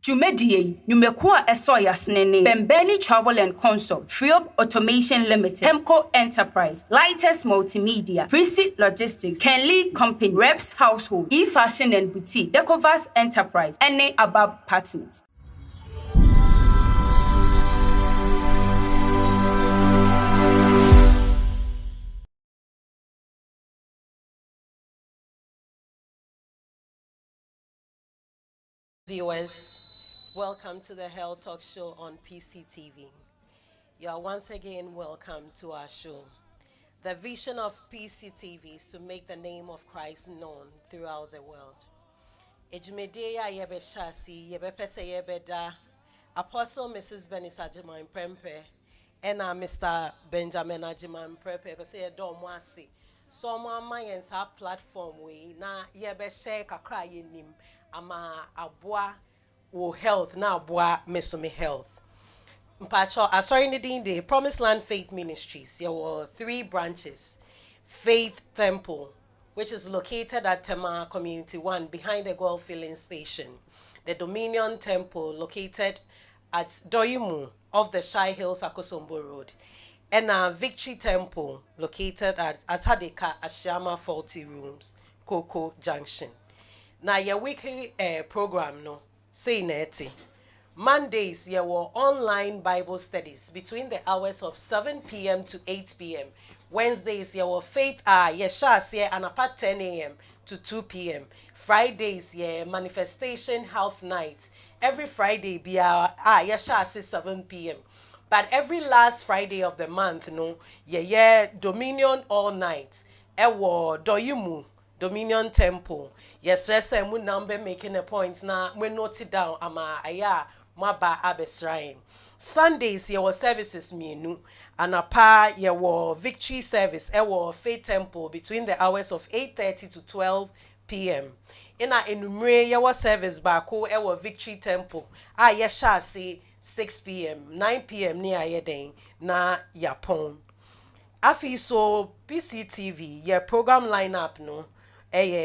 Jumedie, Numekua Esoyas Nene, Bembeni Travel and Consult, Freop Automation Limited, Hemco Enterprise, Lightest Multimedia, Precinct Logistics, Kenley Company, Reps Household, E-Fashion and Boutique, Decovas Enterprise, and Abab Partners. Viewers, welcome to the Health Talk Show on PCTV. You are once again welcome to our show. The vision of PCTV is to make the name of Christ known throughout the world. Ejmedeya yebe shasi yebe pese yebe da Apostle Mrs. Benis Ajiman Prempe and Mr. Benjamin Ajiman Prempe pese yedo mwasi. So mama yensa platform we na yebe share kakra yenim ama abwa wo health na abwa mesome health. Mpacho asori ni the Promised Land Faith Ministries. There were 3 branches. Faith Temple, which is located at Tema Community 1 behind the Gold Filling Station. The Dominion Temple, located at Doyimu off the Shai Hills Akosombo Road. And Victory Temple, located at Atadeka Ashama 40 Rooms, Coco Junction. Now your weekly program no say neti. Mondays there were online Bible studies between the hours of 7 p.m. to 8 p.m. Wednesdays there were faith yeshas and apart 10 a.m. to 2 p.m. Fridays manifestation health night. Every Friday be yeshas 7 p.m. But every last Friday of the month no Dominion all night. Ewo Doyumu Dominion Temple. Yes, mu number making a point now. We note it down. Ama aya maba abesrain. Sundays there were services menu. And apa there were victory service. Ewo Faith Temple between the hours of 8:30 to 12 p.m. In a enumere there was service bako ewo Victory Temple. Yesha say 6 p.m. 9 p.m. near yeden na yapon. Afi so PCTV your program lineup no.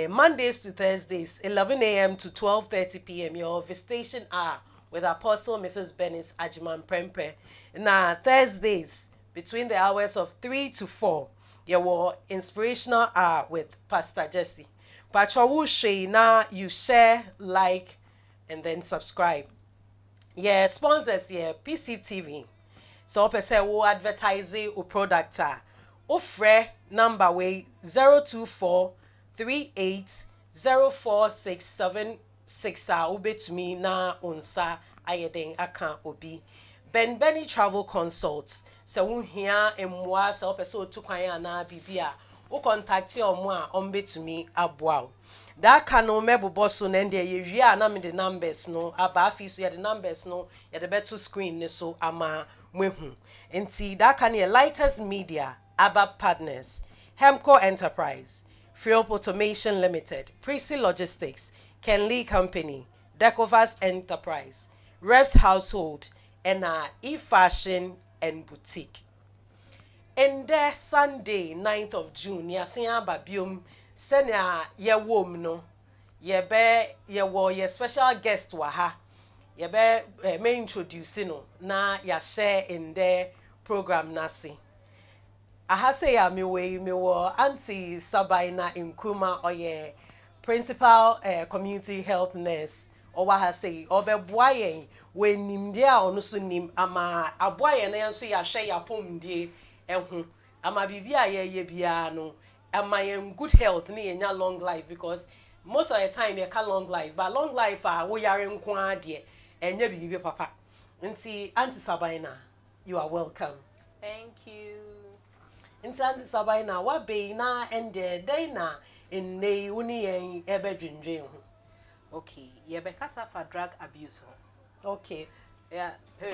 Mondays to Thursdays, 11 a.m. to 12:30 p.m. Your visitation hour with Apostle Mrs. Benis Ajiman Prempe. Now Thursdays between the hours of 3 to 4, your inspirational hour with Pastor Jesse. Patrawu na you share, like, and then subscribe. Yeah, sponsors PCTV. So person who advertise o product ofre number way 024 380467 ubetumi na onsa ayeden aka obi Benbeni Travel Consults se unhia emwa se opeso tukwan na bibia o contact omo a ombetumi aboa da ka no mebobo so na ndie ye wi na me the numbers no aba afi so ye the numbers no ye the better screen ne so ama mwehu enti da ka ne Lightest Media, Abab Partners, Hemco Enterprise, Freop Automation Limited, Precinct Logistics, Kenley Company, Decovas Enterprise, Reps Household, and E-Fashion and Boutique. And there Sunday, 9th of June, yasia babium, senya ye wom no, ye wo ye special guest waha, ye me introduce no, na ya share in their program nasi. Ahase ya me wo Auntie SABINA NKRUMAH oye principal community health nurse o wa ha say obeboa yen we nimde a ono so nim ama aboa yen na so ya hwe ya pomdie ehu ama bibia ye bia no ama yen good health ni enya long life, because most of the time you can long life, but long life wo yare nko ade enye bibi papa. Nti Auntie SABINA, you are welcome. Thank you. Auntie SABINA, what be na ende day na in ne uni yen ebe dwendwen ho. Okay, ye be kasa for drug abuse. Okay. Yeah,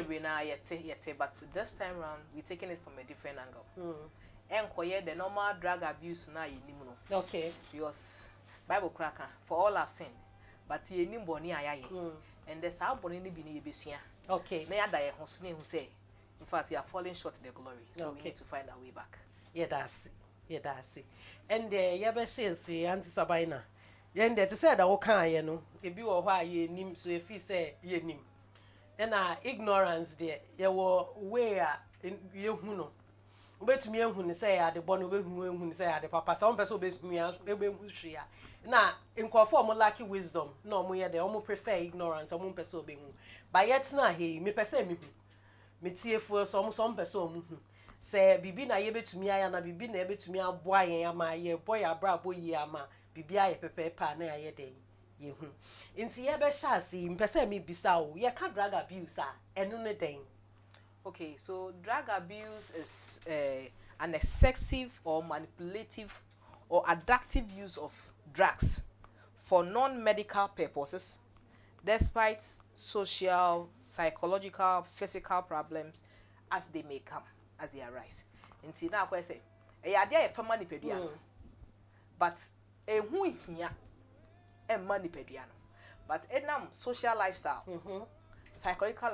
we na yete, but this time round we taking it from a different angle. Enkoye the normal drug abuse na yenimu no. Okay. Because Bible cracker for all I've sinned, but ye nim boni ayaye. And there's how boni ni bi ni yebesua. Okay. Na yada ye honsuni hu say, in fact we are falling short of the glory, so we need to find our way back. Yeah, that's it. And yebe say Auntie SABINA, yen de say da wo kan ye no ebi wo ho a ye nim so efi say ye nim na ignorance de ye wo way a ye hu no obetumi ehu ni say ya de bo no ehu ni say ya de papa sa on person obetumi ehu hwia na nkofo mo lack wisdom na omo ye de omo prefer ignorance omo person obehu but yet na he me person me hu me tiefo so omo some person omo hu say bibi na ye betumi aya na bibi na ye betumi aboa yen ama ye boy abra boyi ama bibi aye pepepa na ye den ye hu nti ye be sha si mpese me bisa o ye ka drug abuse a enu ne den. Okay, so drug abuse is an excessive or manipulative or addictive use of drugs for non-medical purposes, despite social, psychological, physical problems as they may come, as they arise. Until now, I say, a family pediano, but a who here a money pediano, but a social lifestyle, psychological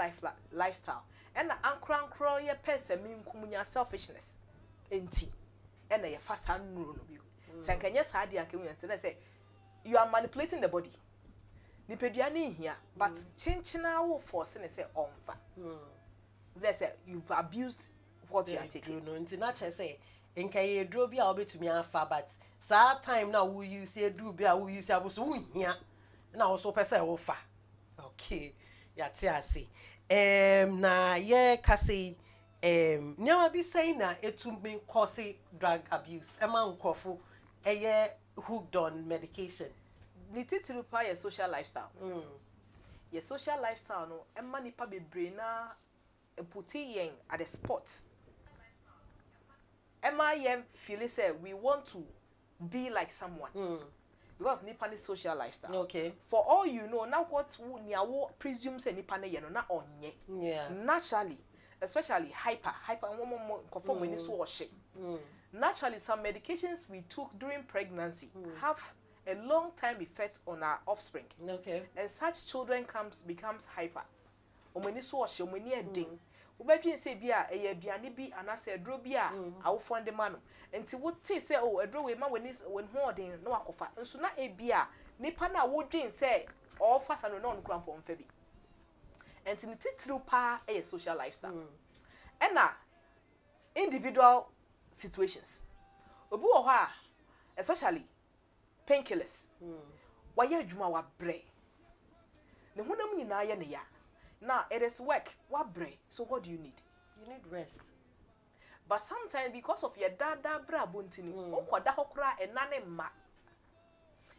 lifestyle. And the ankran ye person mean kumunya selfishness enti and ye fast hand no you sankanya sadi anke we say you are manipulating the body nipeduane here but chinchina wo force ne say onfa they say you've abused what you are taking no enti na che say nka ye dro bia obetumi afa but sa time na wo use e dro bia wo use aboso wo hia na wo so pese wo fa okay ya ti ase na ye kase nyama bi say na etumi cause drug abuse ema nkofo eye hooked on medication ni titiri pa your social lifestyle your social lifestyle no ema nipa bebre na puti yen at the spot ema yen feel say we want to be like someone because of nipa social lifestyle. Okay. For all you know, now what niawo presumes say nipa ne na onye. Yeah. Naturally, especially hyper conform when it's wash. Naturally, some medications we took during pregnancy have a long time effect on our offspring. Okay. And such children becomes hyper. Omeni so wash, omeni eding. Ubedwin say bia aduane bi anase adro bi a awofo man enti wote say oh adro we ma when ho den no akofa nso na ebia nipa na wodwin say all fast and no nkrampo mfa bi enti ni titru pa social lifestyle and na individual situations obi wo ho especially painkillers why adwuma wa bre ne honam nyina ye ne ya. Now it is work. What break? So what do you need? You need rest. But sometimes because of your dada bra buntini, okwada hokra enane ma.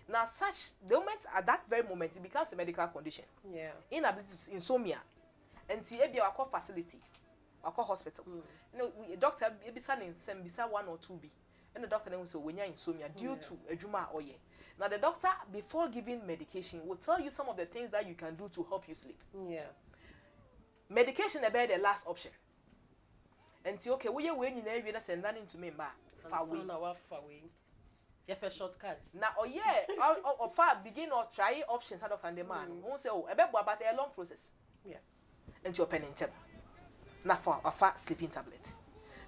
Now such the moment at that very moment it becomes a medical condition. Yeah. Inability to insomnia. And ebi wako facility, wako hospital. You know, doctor ebisa in sembisa 1 or 2 b. And the doctor then will say when you're insomnia due to ejuma oye. Now the doctor before giving medication will tell you some of the things that you can do to help you sleep. Yeah. Medication about the last option. And okay, we are when you know we send that into me ba far away. You have a shortcut. Now or far begin or try options out of and the man. Won't say oh but a long process. Yeah. And your pen and tab. Now for a fat sleeping tablet.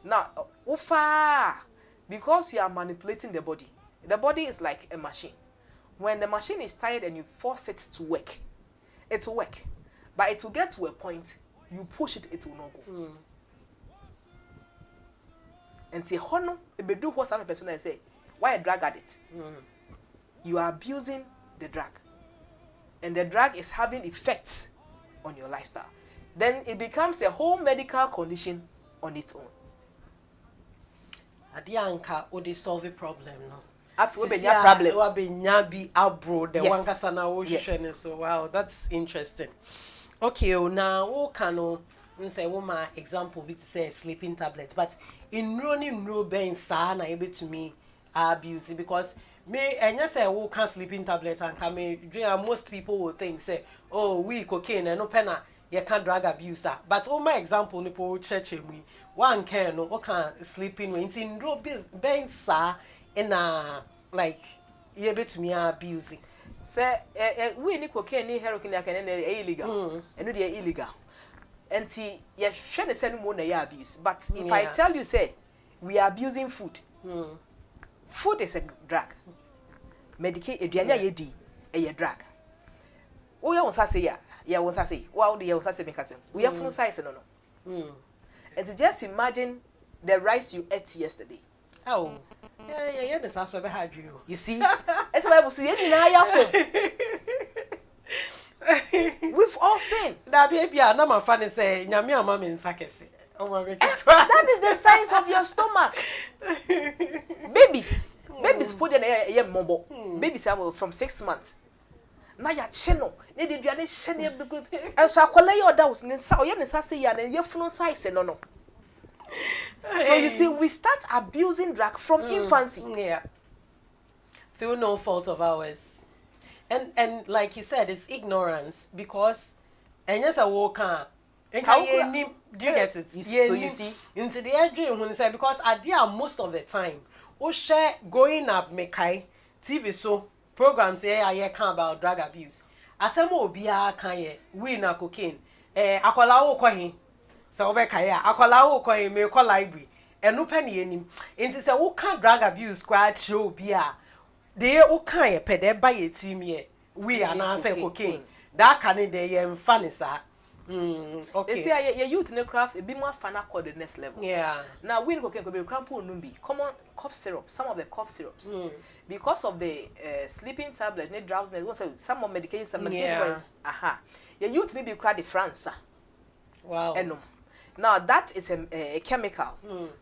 Now far because you are manipulating the body. The body is like a machine. When the machine is tired and you force it to work, it will work. But it will get to a point, you push it, it will not go. And say, hono, if you do what some person say, why a drug addict? You are abusing the drug. And the drug is having effects on your lifestyle. Then it becomes a whole medical condition on its own. Adianka, would solve a problem, no? After we have problem, be abroad. The one kasana yes. So wow, that's interesting. Okay, now can say woman example we say sleeping tablets, but in running no ben sana able to me abuse because me and you say we can sleeping tablets and come most people will think say oh we cocaine and no penna you can't drug abuser. But my example nipo church me one can no can sleeping when in no ben sa in a like you able to me abusing. Say we ni cocaine ni heroin can illegal. And they illegal. And you share the same one na abuse. But if I tell you say we are abusing food. Food is a drug. medicate aduane ye di e drug wo ye won say ya ye won say wo de ye won say make asem we funu size no and just imagine the rice you ate yesterday. Oh, yeah, this also be hard you. You see, it's Bible say you na we've all sinned. That baby, na my funny say nyame ama me nsakese. Oh my make it. That is the size of your stomach. Babies put in a mumbo. Babies are from 6 months. Na ya cheno, ne de duane hye ne good. And so akwala your daws ne sa oye ne sa say ya ne yefunu size no. So you see, we start abusing drug from infancy. Yeah. Through no fault of ours. And like you said, it's ignorance because and yes I walk do you get it? So you see, into the dream when say because idea most of the time, we share growing up mekai TV so programs here I can about drug abuse. Asemo obia kan we na cocaine. Akola wo kwahin. So obekaya akola wo kwahin me call library. Enu pe ne anim. Enti se wo kan drug abuse kwa show bia. De wo kan ye pede ba ye team ye. We are na say cocaine. That can de ye mfa ne sa. Okay. You see, your youth in the craft, a bit more fun called the next level. Yeah. Now, we could be crampo numbi, common cough syrup, some of the cough syrups. Because of the sleeping tablet, ne drowsiness, some more medication, some medication. Aha. Your youth may be cried the France. Wow. Now, that is a chemical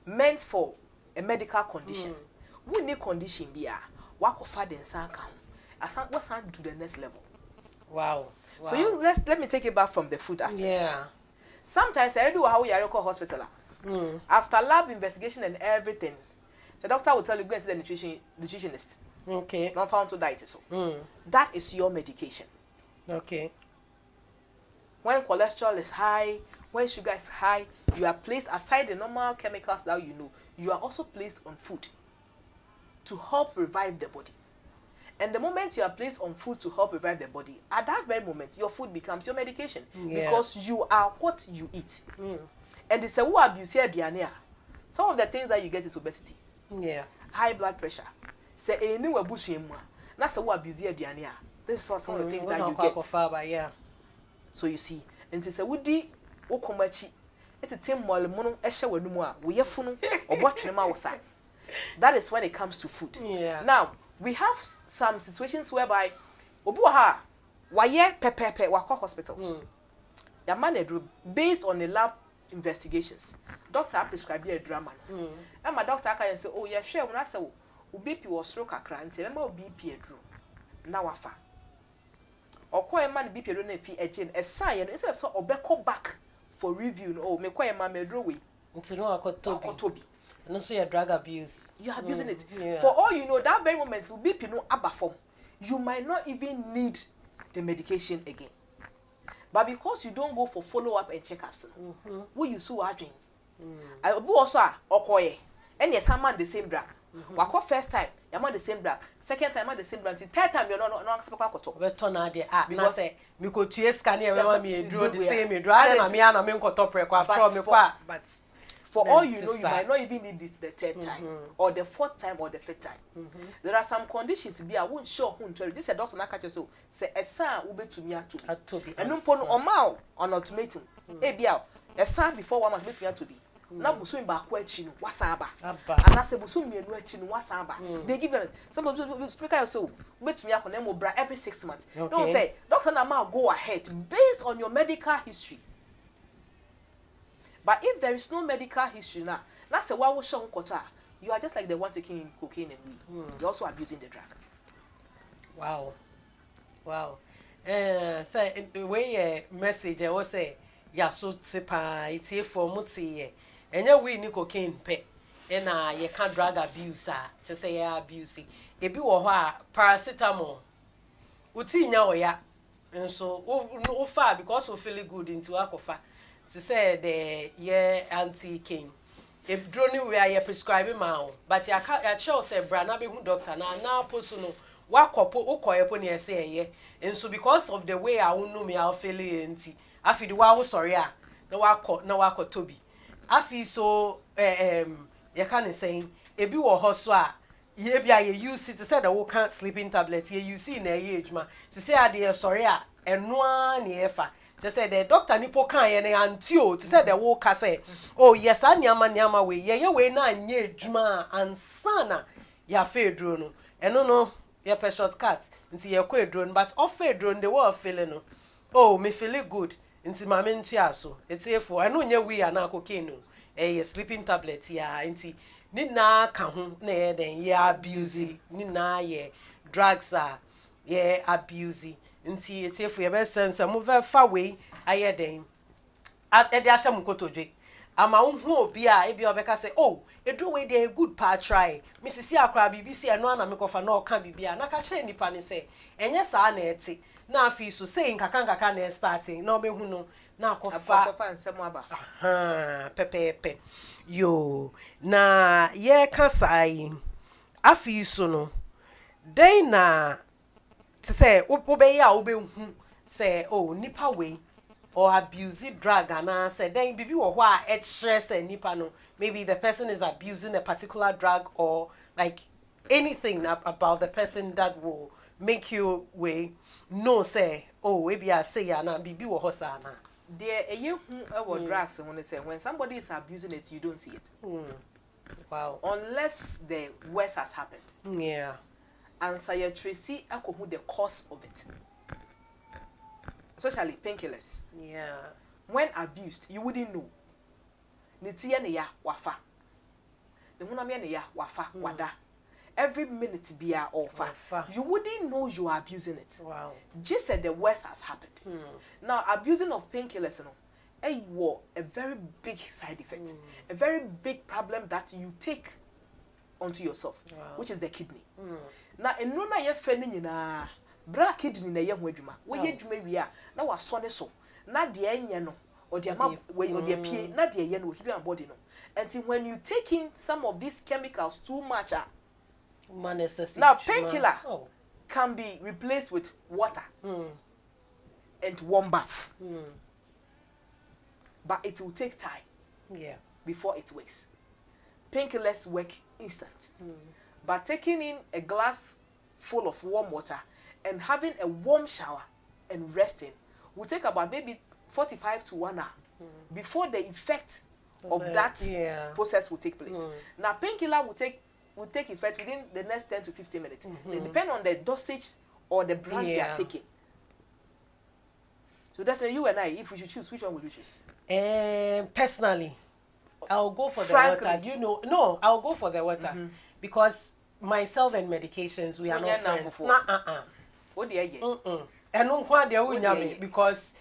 meant for a medical condition. We need condition be a work of father and son count. What's to the next level? Wow. So let me take it back from the food aspect. Yeah. Sometimes I do how we are call hospital. After lab investigation and everything, the doctor will tell you go and see the nutritionist. Okay. Not found to diet so. That is your medication. Okay. When cholesterol is high, when sugar is high, you are placed aside the normal chemicals that you know. You are also placed on food to help revive the body. And the moment you are placed on food to help revive the body, at that very moment, your food becomes your medication. Because you are what you eat. And it's a who abuse here, Diania. Some of the things that you get is obesity. Yeah. High blood pressure. Say, a new abushim. That's a who abuse here, Diania. This is some of the things that you get. Yeah. So you see, and it's a woody okomachi. It's a team while mono esha wenumwa, we are funu or watching them outside. That is when it comes to food. Yeah. Now, we have some situations whereby obuha waye pepepe wako hospital. Ya man based on the lab investigations. Doctor prescribe you a drama. And my doctor can say, oh yeah, sure when I say BP was stroke akra nti remember BP adru. Na wafa. Okwa man BP adru na fi agin a sign instead of so obeko back for review oh me kwa man medru we. Nti no akotobi. And also your drug abuse. You are abusing it. Yeah. For all you know, that very moment, will be no abba form. You might not even need the medication again. But because you don't go for follow-up and checkups, who you so are doing? I will also okoye. And yes, I'm on the same drug. Wako first time, I'm on the same drug. Second time, I'm on the same drug. Third time, you're not supposed to talk. But turn out the app. Because say, me go to a scan here, me draw the same. Draw and I'm here, I'm in top record. But for all you know, you might not even need this the third time, or the fourth time, or the fifth time. There are some conditions be I won't show who tell you. This is a doctor na catch so say a son will be to me to be. And no pon on on ultimatum. Ebia a son before 1 month be to be. Na busu back echi no wasaba. And I say busu mienu echi no wasaba. They give some of you speak yourself bet me akon mo bra every 6 months. Don't say doctor na ma go ahead based on your medical history. But if there is no medical history now, that's a wow show quota. You are just like the one taking cocaine and weed. You're also abusing the drug. Wow. Wow. Say the way message I was say, ya so tipa, it's here for muti. And ya we ni cocaine pe. And you can't drug abuse, to say ya abuse. If you are paracetamol, uti nya ya. And so, no far because we feel good into alcohol. To say the anti-cane. If drone we are prescribing now, but ya show say brana be who doctor now personal wakopo ukoyepo ne say ye. And so because of the way I know me I'll feel anti. Afi the wa sorry na wako tobi. Afi so you can say ebi wo ho so a ye bia ye use it say the can't sleeping tablet ye use in age ma se say ade sorry a eno an ye fa just say the doctor nipo kan ye na antio to say the wo ka say oh yes anyama we ye we na anye adwuma ansana ya fe duro no eno no ye pe shortcut nti ye kwa drone but off a drone the wo feeling no oh me feel good nti ma me ntua so etefo eno nya we ana cocaine no ye sleeping tablet ya nti ni na ka ho na ye den ye abuse ni na ye drugs are ye abuse nti etefo ye be sense mo ve fa we aye den e de asha mu kotodwe ama unhu obi a e bi obeka say oh edu we dey good pa try misisi akra bbc eno ana mekofa na oka bibia na ka kire nipa ne say enye saa na eti na afi so say nkaka na starting na omehu no na akofa nsem aba pepepe yo na ye ka sai afi so no den na to say obeyi a obehu say oh nipa we or abuse drug and say then bibi wo ho a e stress nipa no maybe the person is abusing a particular drug or like anything about the person that will make you way no say oh we be a say ya na bibi wo ho sa na there eye hu drugs when say when somebody is abusing it you don't see it wow unless the worst has happened yeah and psychiatry akohu the cause of it especially painkillers. Yeah. When abused, you wouldn't know. Nitiya ne ya wafa. The munamia ne ya wafa wada. Every minute be a offer. You wouldn't know you are abusing it. Wow. Just said the worst has happened. Now abusing of painkillers, a very big side effect, a very big problem that you take onto yourself, which is the kidney. Now enuna ye feni na. Bra kidney na ye ho adwuma wo ye adwuma wi a na wasone so na de enye no or de ma we de pie na de ye no keep your body no until when you take in some of these chemicals too much now painkiller can be replaced with water and warm bath but it will take time before it works. Painkillers work instant but taking in a glass full of warm water and having a warm shower and resting will take about maybe 45 to 1 hour before the effect of that process will take place. Now painkiller will take effect within the next 10 to 15 minutes. It depends on the dosage or the brand they are taking. So definitely you and I, if we should choose, which one would you choose? Personally, I'll go for the water. Do you know? No, I'll go for the water because myself and medications, we are not friends. What do you get? And no one there will me because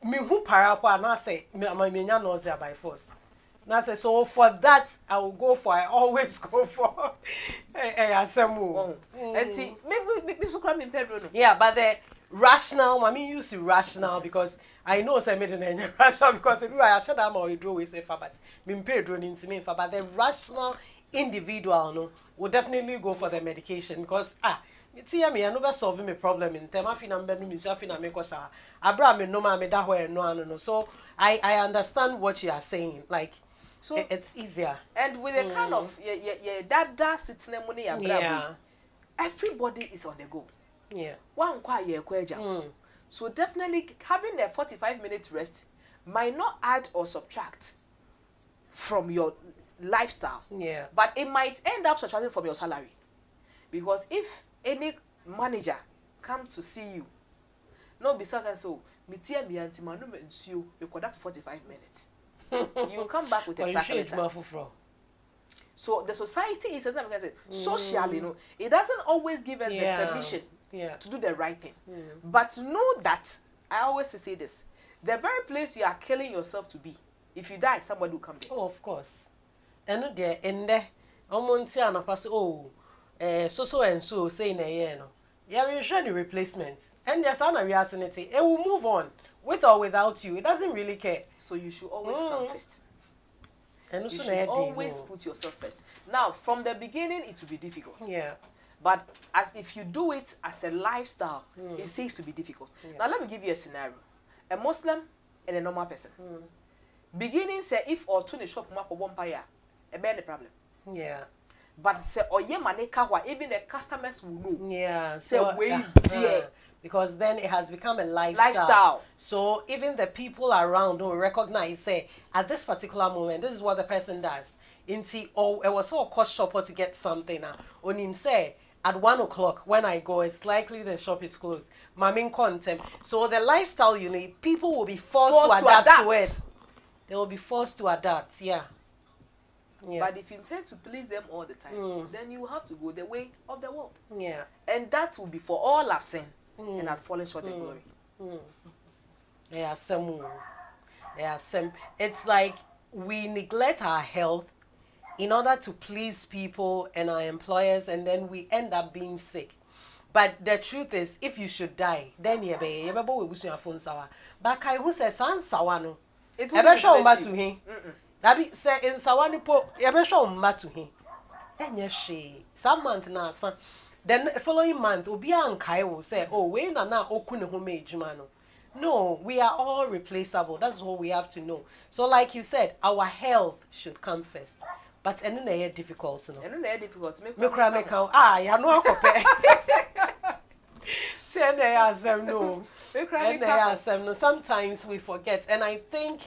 me who parapwa na say me nausea by force. Na say so for that I will go for. I always go for asemu. And see, me so cram in Pedro no. Yeah, but the rational, I mean use rational because I know say me the rational because if I should am or do we say for but me Pedro into me for but the rational individual no will definitely go for the medication because me I no be solve me problem in term afi na mbenu mi so afi na me kosa abra me no ma me da ho no so I understand what you are saying like so it's easier and with the kind of that sitting money abra everybody is on the go one kwa ye kwaja so definitely having a 45-minute rest might not add or subtract from your lifestyle but it might end up subtracting from your salary because if any manager come to see you no be second so me tia me anti manu nsuo you could have 45 minutes you come back with a second so the society is sometimes we can say socially it doesn't always give us the permission to do the right thing but know that I always say this the very place you are killing yourself to be if you die somebody will come there of course and there in there omonti anapa so and so say na no we usually the replacement and there's an reality it will move on with or without you it doesn't really care so you should always come first and you should always put yourself first now from the beginning it will be difficult but as if you do it as a lifestyle it seems to be difficult now let me give you a scenario a Muslim and a normal person beginning say if or to the shop mark for one empire a bad problem But say oye maneka wa even the customers will know. Yeah. So way dear. Because then it has become a lifestyle. So even the people around don't recognize, say, at this particular moment, this is what the person does. Inti, oh, it was so cost shopper to get something. On him say, at 1 o'clock when I go, it's likely the shop is closed. Mamin content. So the lifestyle you need, people will be forced to adapt to it. They will be forced to adapt, yeah. But if you intend to please them all the time, then you have to go the way of the world. Yeah. And that will be for all have sinned and has fallen short of glory. Yeah, some. Yeah, some. It's like we neglect our health in order to please people and our employers, and then we end up being sick. But the truth is, if you should die, then you be your phone sawa. But kai who says san sawa no? It will replace you. To him. That be say in sawani po you show to him. Then she some month na son. Then the following month obi ankai will say, oh we na oku ne ho ejuma no. No, we are all replaceable. That's what we have to know. So like you said, our health should come first. But enu na ye difficult no. Enu na ye difficult. Me count. Ya no akope. Say na ya asem no. No. Sometimes we forget, and I think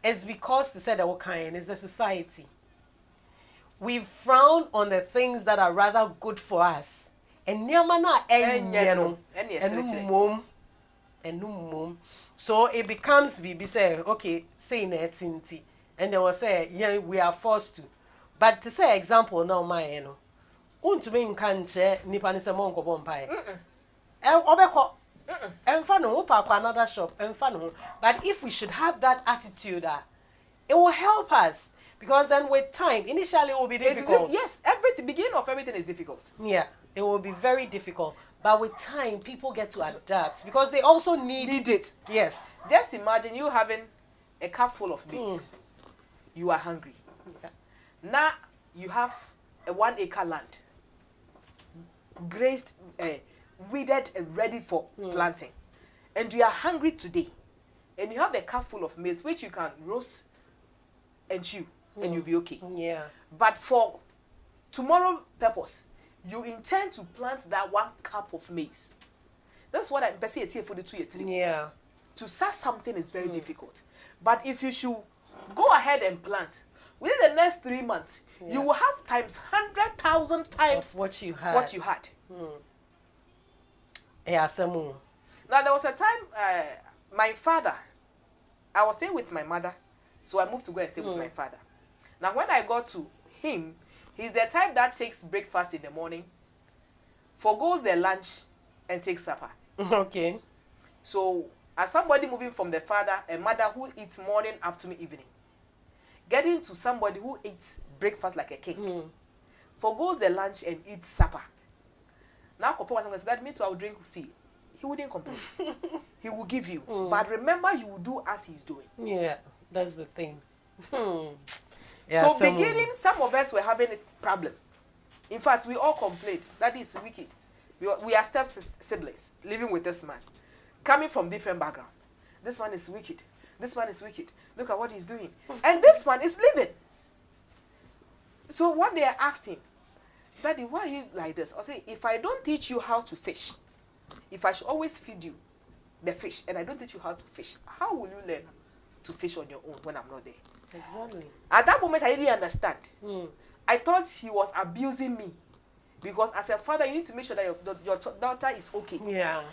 it's because they said that kind is the society. We frown on the things that are rather good for us. And so it becomes we say, okay, say netinti. And they will say, yeah, we are forced to. But to say example now, my you know, unto me can't nipa ni se monko bompai. Another shop, but if we should have that attitude, it will help us, because then with time, initially it will be difficult. Yes, the beginning of everything is difficult. Yeah, it will be very difficult. But with time, people get to adapt because they also need it. Yes. Just imagine you having a cup full of maize. You are hungry. Yeah. Now you have a 1 acre land, grazed, weeded and ready for planting, and you are hungry today, and you have a cup full of maize which you can roast and chew, and you'll be okay. Yeah. But for tomorrow purpose, you intend to plant that 1 cup of maize. That's what I'm saying for the 2 years. Yeah. To start something is very difficult. But if you should go ahead and plant within the next 3 months, you will have times 100,000 times what you had. Yeah, some. Now there was a time my father, I was staying with my mother, so I moved to go and stay with my father. Now when I got to him, he's the type that takes breakfast in the morning, forgoes their lunch, and takes supper. Okay. So as somebody moving from the father, a mother who eats morning, afternoon, evening, getting to somebody who eats breakfast like a king, forgoes the lunch and eats supper. Now, that means I will drink. See, he wouldn't complain. He will give you, but remember, you will do as he's doing. Yeah, that's the thing. Yeah, so beginning, some of us were having a problem. In fact, we all complained that is wicked. We are step siblings living with this man, coming from different background. This one is wicked. This one is wicked. Look at what he's doing, and this one is living. So one day I asked him, Daddy, why are you like this? I say, if I don't teach you how to fish, if I should always feed you the fish and I don't teach you how to fish, how will you learn to fish on your own when I'm not there? Exactly. At that moment, I didn't understand. I thought he was abusing me, because as a father, you need to make sure that your daughter is okay. Yeah.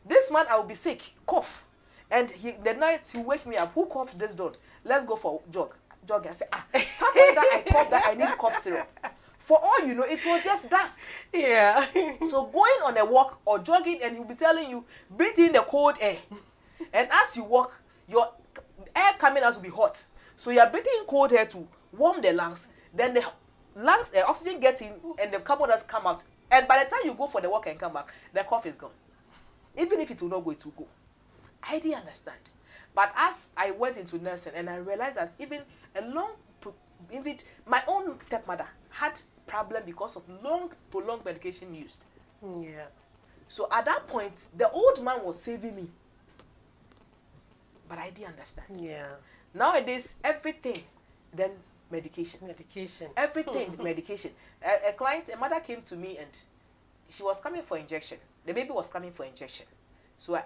This man, I will be sick, cough, and the night he wake me up. Who coughed this dog? Let's go for jog. I say, somebody that I coughed that I need cough syrup. For all you know, it was just dust. Yeah. So going on a walk or jogging, and he'll be telling you, breathe in the cold air. And as you walk, your air coming out will be hot. So you are breathing in cold air to warm the lungs. Then the lungs, oxygen gets in, and the carbon dioxide come out. And by the time you go for the walk and come back, the cough is gone. Even if it will not go, it will go. I didn't understand. But as I went into nursing, and I realized that even my own stepmother had problem because of prolonged medication used. Yeah. So at that point, the old man was saving me. But I didn't understand. Yeah. Nowadays, everything, then medication. Medication. Everything medication. A mother came to me and she was coming for injection. The baby was coming for injection. So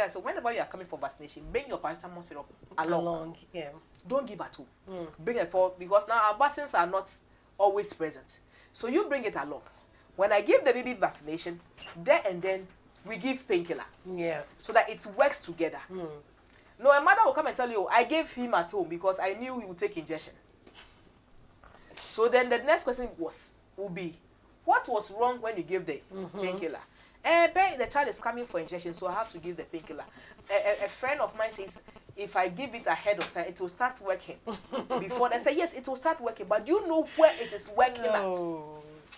so whenever you are coming for vaccination, bring your paracetamol syrup along. Yeah. Don't give at all. Bring it for, because now our vaccines are not always present. So you bring it along. When I give the baby vaccination, there and then we give painkiller. Yeah. So that it works together. No, a mother will come and tell you, I gave him at home because I knew he would take injection. So then the next question will be, what was wrong when you gave the painkiller? The child is coming for injection, so I have to give the painkiller. A friend of mine says, if I give it ahead of time, it will start working. Before they say, yes, it will start working, but do you know where it is working at?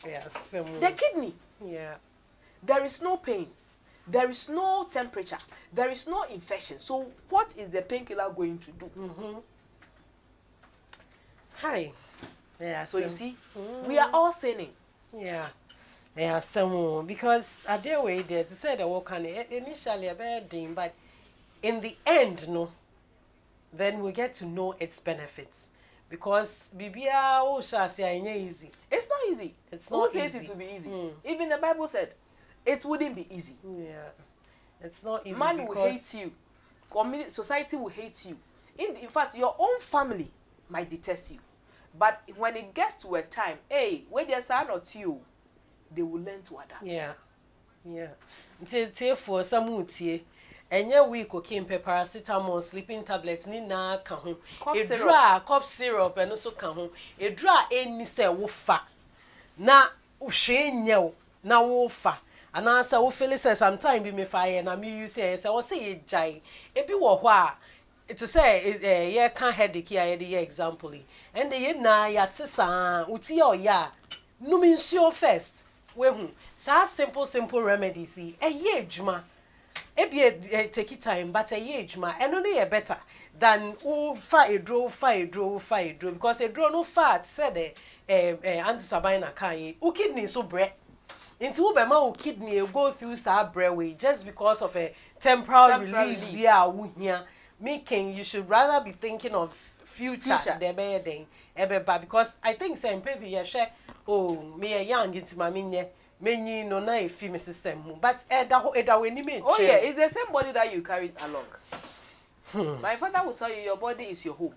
Yes. The kidney. Yeah. There is no pain. There is no temperature. There is no infection. So what is the painkiller going to do? Hi. Yeah. So you see, we are all sinning. Yeah. Yeah, some because I dare wait there to say the work can initially a bad thing, but in the end, no, then we get to know its benefits. Because Bibia oh shall say easy. It's not easy. It's Who not says easy. it will be easy? Even the Bible said it wouldn't be easy. Yeah. It's not easy. Man will hate you. Community, society will hate you. In fact, your own family might detest you. But when it gets to a time, when there's a not you, they will learn to adapt. Yeah. Yeah. Until for some utie. And your week okay paracetamol, sleeping tablets, ni na ka ho. Cough syrup and also ka ho. E dra eni se wo fa. Na uhwe nya na wo fa. And answer wo feel say sometime be me fire na me use say wo say e jai. E bi wo ho a it say ye can headache ya the example. And the na ya tisa uti o ya. No means your first. We hu. Sa simple remedies ye ejuma. Ebi take it time, but a age ma, and only a better than fire draw because a draw no fat said anti-SABINA can kidney so bread. Into Ubema kidney go through sa way just because of a temporal relief. Yeah, making you should rather be thinking of future. The better because I think same paper share me a young into my minye. Many no na female system, but oh yeah, it's the same body that you carry along. My father will tell you your body is your home.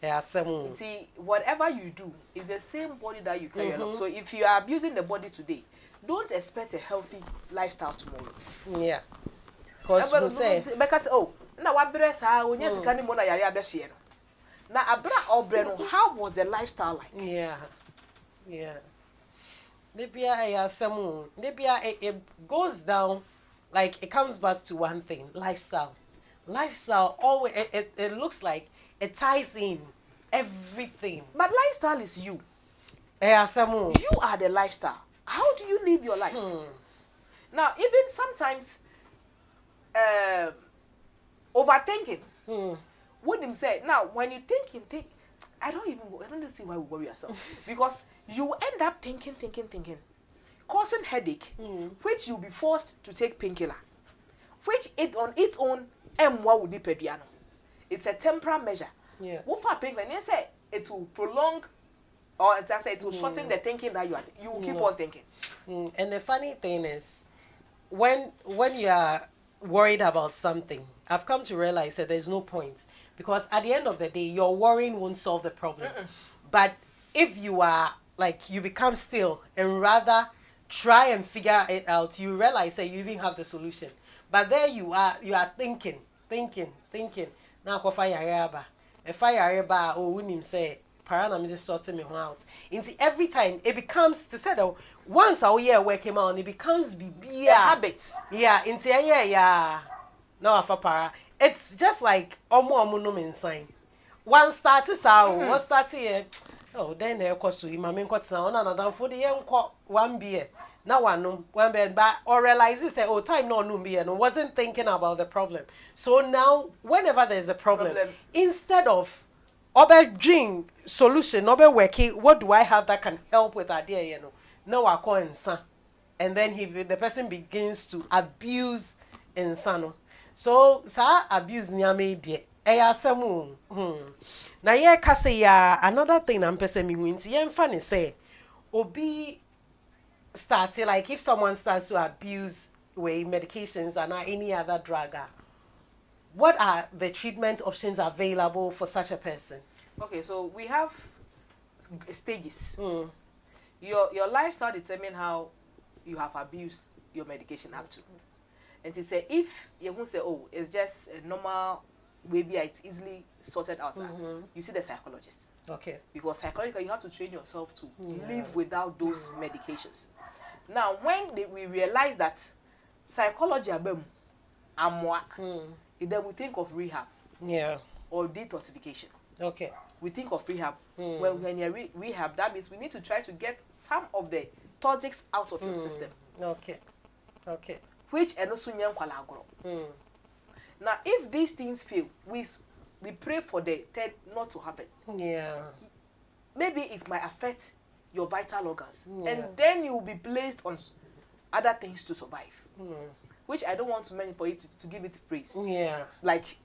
Yeah, some. See, whatever you do is the same body that you carry along. So if you are abusing the body today, don't expect a healthy lifestyle tomorrow. Yeah, because we say because na wabere sa onye sika ni mo na yare abehye no. Na abra obre no, how was the lifestyle like? Yeah. It goes down, like it comes back to one thing: lifestyle. Lifestyle always it looks like it ties in everything. But lifestyle is you. You are the lifestyle. How do you live your life? Now, even sometimes, overthinking. Wouldn't say now when you think. I don't see why we worry ourselves. Because you end up thinking, causing headache, which you'll be forced to take painkiller, which it on its own, would be pediano. It's a temporary measure. Yeah. What for painkiller? You say it will prolong, or it will shorten the thinking that you will keep on thinking. And the funny thing is, when you are worried about something, I've come to realize that there's no point. Because at the end of the day, your worrying won't solve the problem. But if you are, like, you become still and rather try and figure it out, you realize that you even have the solution. But there you are thinking. Now, go fire areba. A fire areba, unim say, parana me just sorting me out. Into every time, it becomes, to say that once a year working on, it becomes a habit. Yeah, into yeah. No, afapara. It's just like omo no insane. One started one started here. Oh, then they cost you. My main cost now. Another for the young one beer. Now one beer, but or realize say, oh, time no beer. No, wasn't thinking about the problem. So now, whenever there's a problem. Instead of drink solution, working, what do I have that can help with idea? You know, no, I call and then the person begins to abuse insano. So, sa abuse nyame de asemu. Na ye ka say ya another thing I'm person me nti ye mfa ne say obi started like if someone starts to abuse way medications and any other drug, what are the treatment options available for such a person? Okay, so we have stages. Your lifestyle determine how you have abused your medication up to. And to say if you won't say, oh, it's just a normal maybe it's easily sorted out, you see the psychologist. Okay. Because psychologically you have to train yourself to live without those medications. Now when we realize that psychology then we think of rehab. Yeah. Or detoxification. Okay. We think of rehab. When you're rehab, that means we need to try to get some of the toxics out of your system. Okay. Okay. Which also now, if these things fail, we pray for the third not to happen. Yeah. Maybe it might affect your vital organs, and then you will be placed on other things to survive. Which I don't want to mention for you to give it praise. Yeah. Like,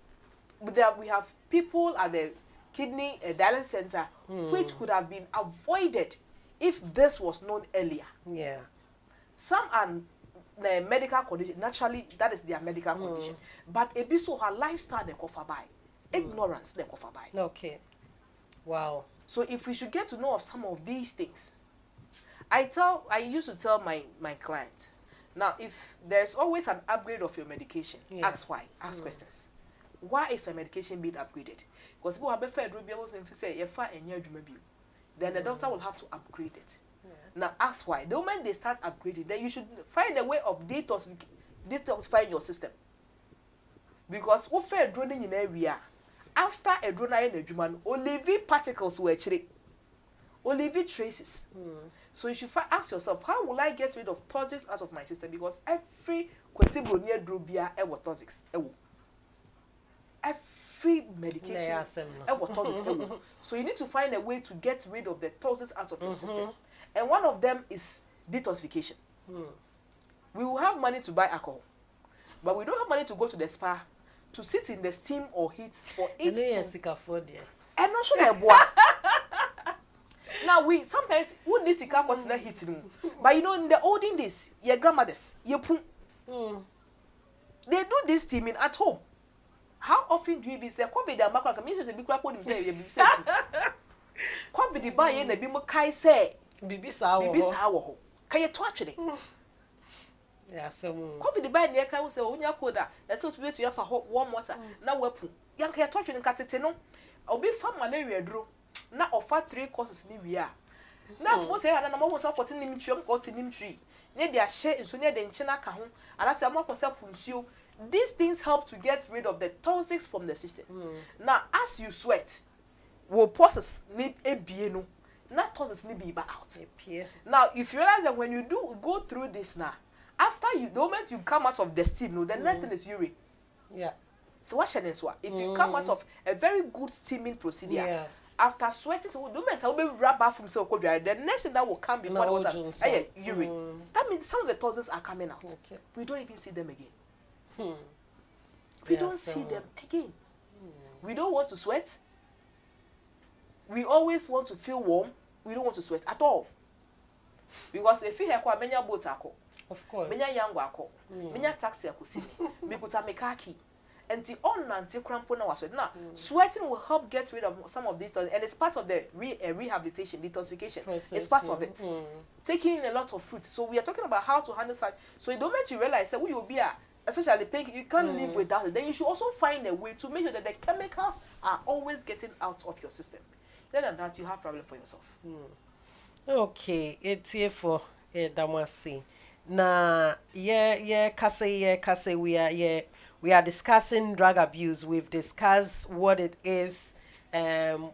we have people at the kidney dialysis center which could have been avoided if this was known earlier. Yeah. Some are medical condition, naturally that is their medical condition, but a bit so her lifestyle they cover by ignorance they cover by. Okay. Wow. So if we should get to know of some of these things, I used to tell my clients, now if there's always an upgrade of your medication, ask why, ask questions. Why is my medication being upgraded? Because people have been fed say then the doctor will have to upgrade it. Now ask why. The moment they start upgrading, then you should find a way of detoxifying your system. Because what fair droning in area after a drone in a human, only particles were only traces. So you should ask yourself, how will I get rid of toxics out of my system? Because every question near drobia ever toxics. Every medication ever toxics. So you need to find a way to get rid of the toxics out of your system. And one of them is detoxification. We will have money to buy alcohol, but we don't have money to go to the spa to sit in the steam or heat for it to. And not sure now we sometimes who need to come continue heating, but you know in the olden days, your grandmothers, they do this steaming at home. How often do you be say COVID and macro community be crap on himself? You be say COVID buy in a bimo kai say. Bibi sawo. Can you touch it? Yeah, so COVID buy near can say onya koda. That's what we to you for warm water. Now weapon. Young can touch it in catete obi fa malaria dro. Na offer 3 courses ni we are. Now for say na mo so 14 nim twem ko nim tree. Ne dia share nso ne de nchena ka ho. Ana say mo akose punsuo. These things help to get rid of the toxics from the system. Now as you sweat, will process ni ebie no. Not toxins need be out. Now, if you realize that when you do go through this now, after the moment you come out of the steam, no, the next thing is urine. Yeah. So what shall if you come out of a very good steaming procedure, after sweating, so the moment I will be rub off from so cold dry, the next thing that will come before the water, urine. That means some of the toxins are coming out. Okay. We don't even see them again. We don't see them again. We don't want to sweat. We always want to feel warm. We don't want to sweat at all. Because if you have many boat, of course, many young wako, many taxi, me kuta mekaki, and the on until crampona was sweat. Now, sweating will help get rid of some of these, and it's part of the rehabilitation, detoxification. It's part of it. Taking in a lot of fruit. So we are talking about how to handle such. So the moment you realize that you will be especially think you can't live without it, then you should also find a way to make sure that the chemicals are always getting out of your system. Other than that, you have problem for yourself. Okay, it's here for Damasi. Na kase we are discussing drug abuse. We've discussed what it is,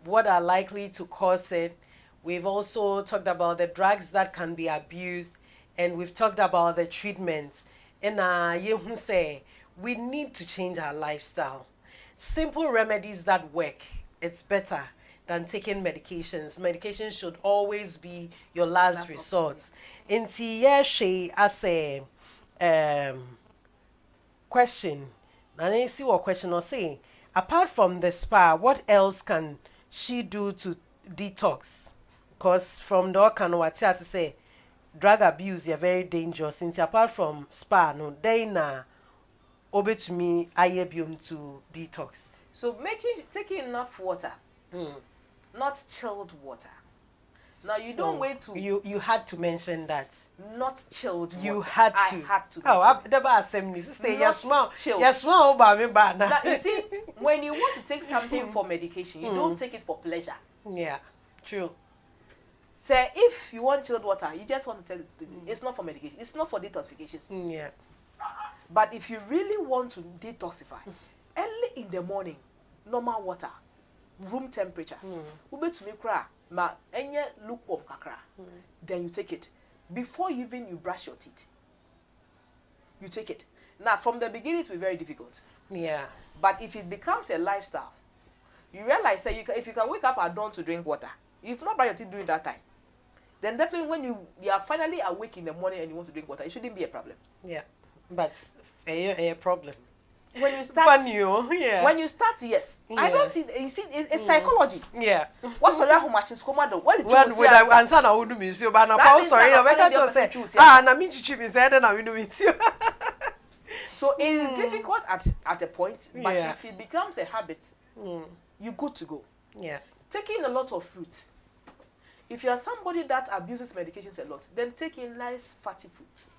what are likely to cause it. We've also talked about the drugs that can be abused, and we've talked about the treatment. And you say we need to change our lifestyle. Simple remedies that work, it's better than taking medications. Medications should always be your last resort. Inti she as a question. And then you see what question or say. apart from the spa, what else can she do to detox? Because from the can what to say, drug abuse is very dangerous. Since apart from spa, no, they na obey to me IABM to detox. So taking enough water, not chilled water. Now you don't wait to. You had to mention that. Not chilled water. You had to. I had to. Oh, I've never assembly. Sister, yes, chilled. Yes, ma'am. Now you see, when you want to take something for medication, you don't take it for pleasure. Yeah, true. Say if you want chilled water, you just want to tell it it's not for medication. It's not for detoxification. Yeah. But if you really want to detoxify, early in the morning, normal water, room temperature, to me cry, ma enye lukewarm kakra. Then you take it before you brush your teeth. You take it. Now, from the beginning, it will be very difficult. Yeah. But if it becomes a lifestyle, you realize that if you can wake up at dawn to drink water, if not brush your teeth during that time, then definitely when you are finally awake in the morning and you want to drink water, it shouldn't be a problem. Yeah. But a problem. When you start, Funny, yeah. When you start, yes. I don't see. You see, it's psychology. Yeah. What's all that? How much is commando? When I answer now, wouldn't miss you. But now, sorry, I better just say. Na me chichi me said, na we no miss you. So it is difficult at a point, but Yeah. if it becomes a habit, you're good to go. Yeah. Taking a lot of fruit. If you are somebody that abuses medications a lot, then take in less fatty foods.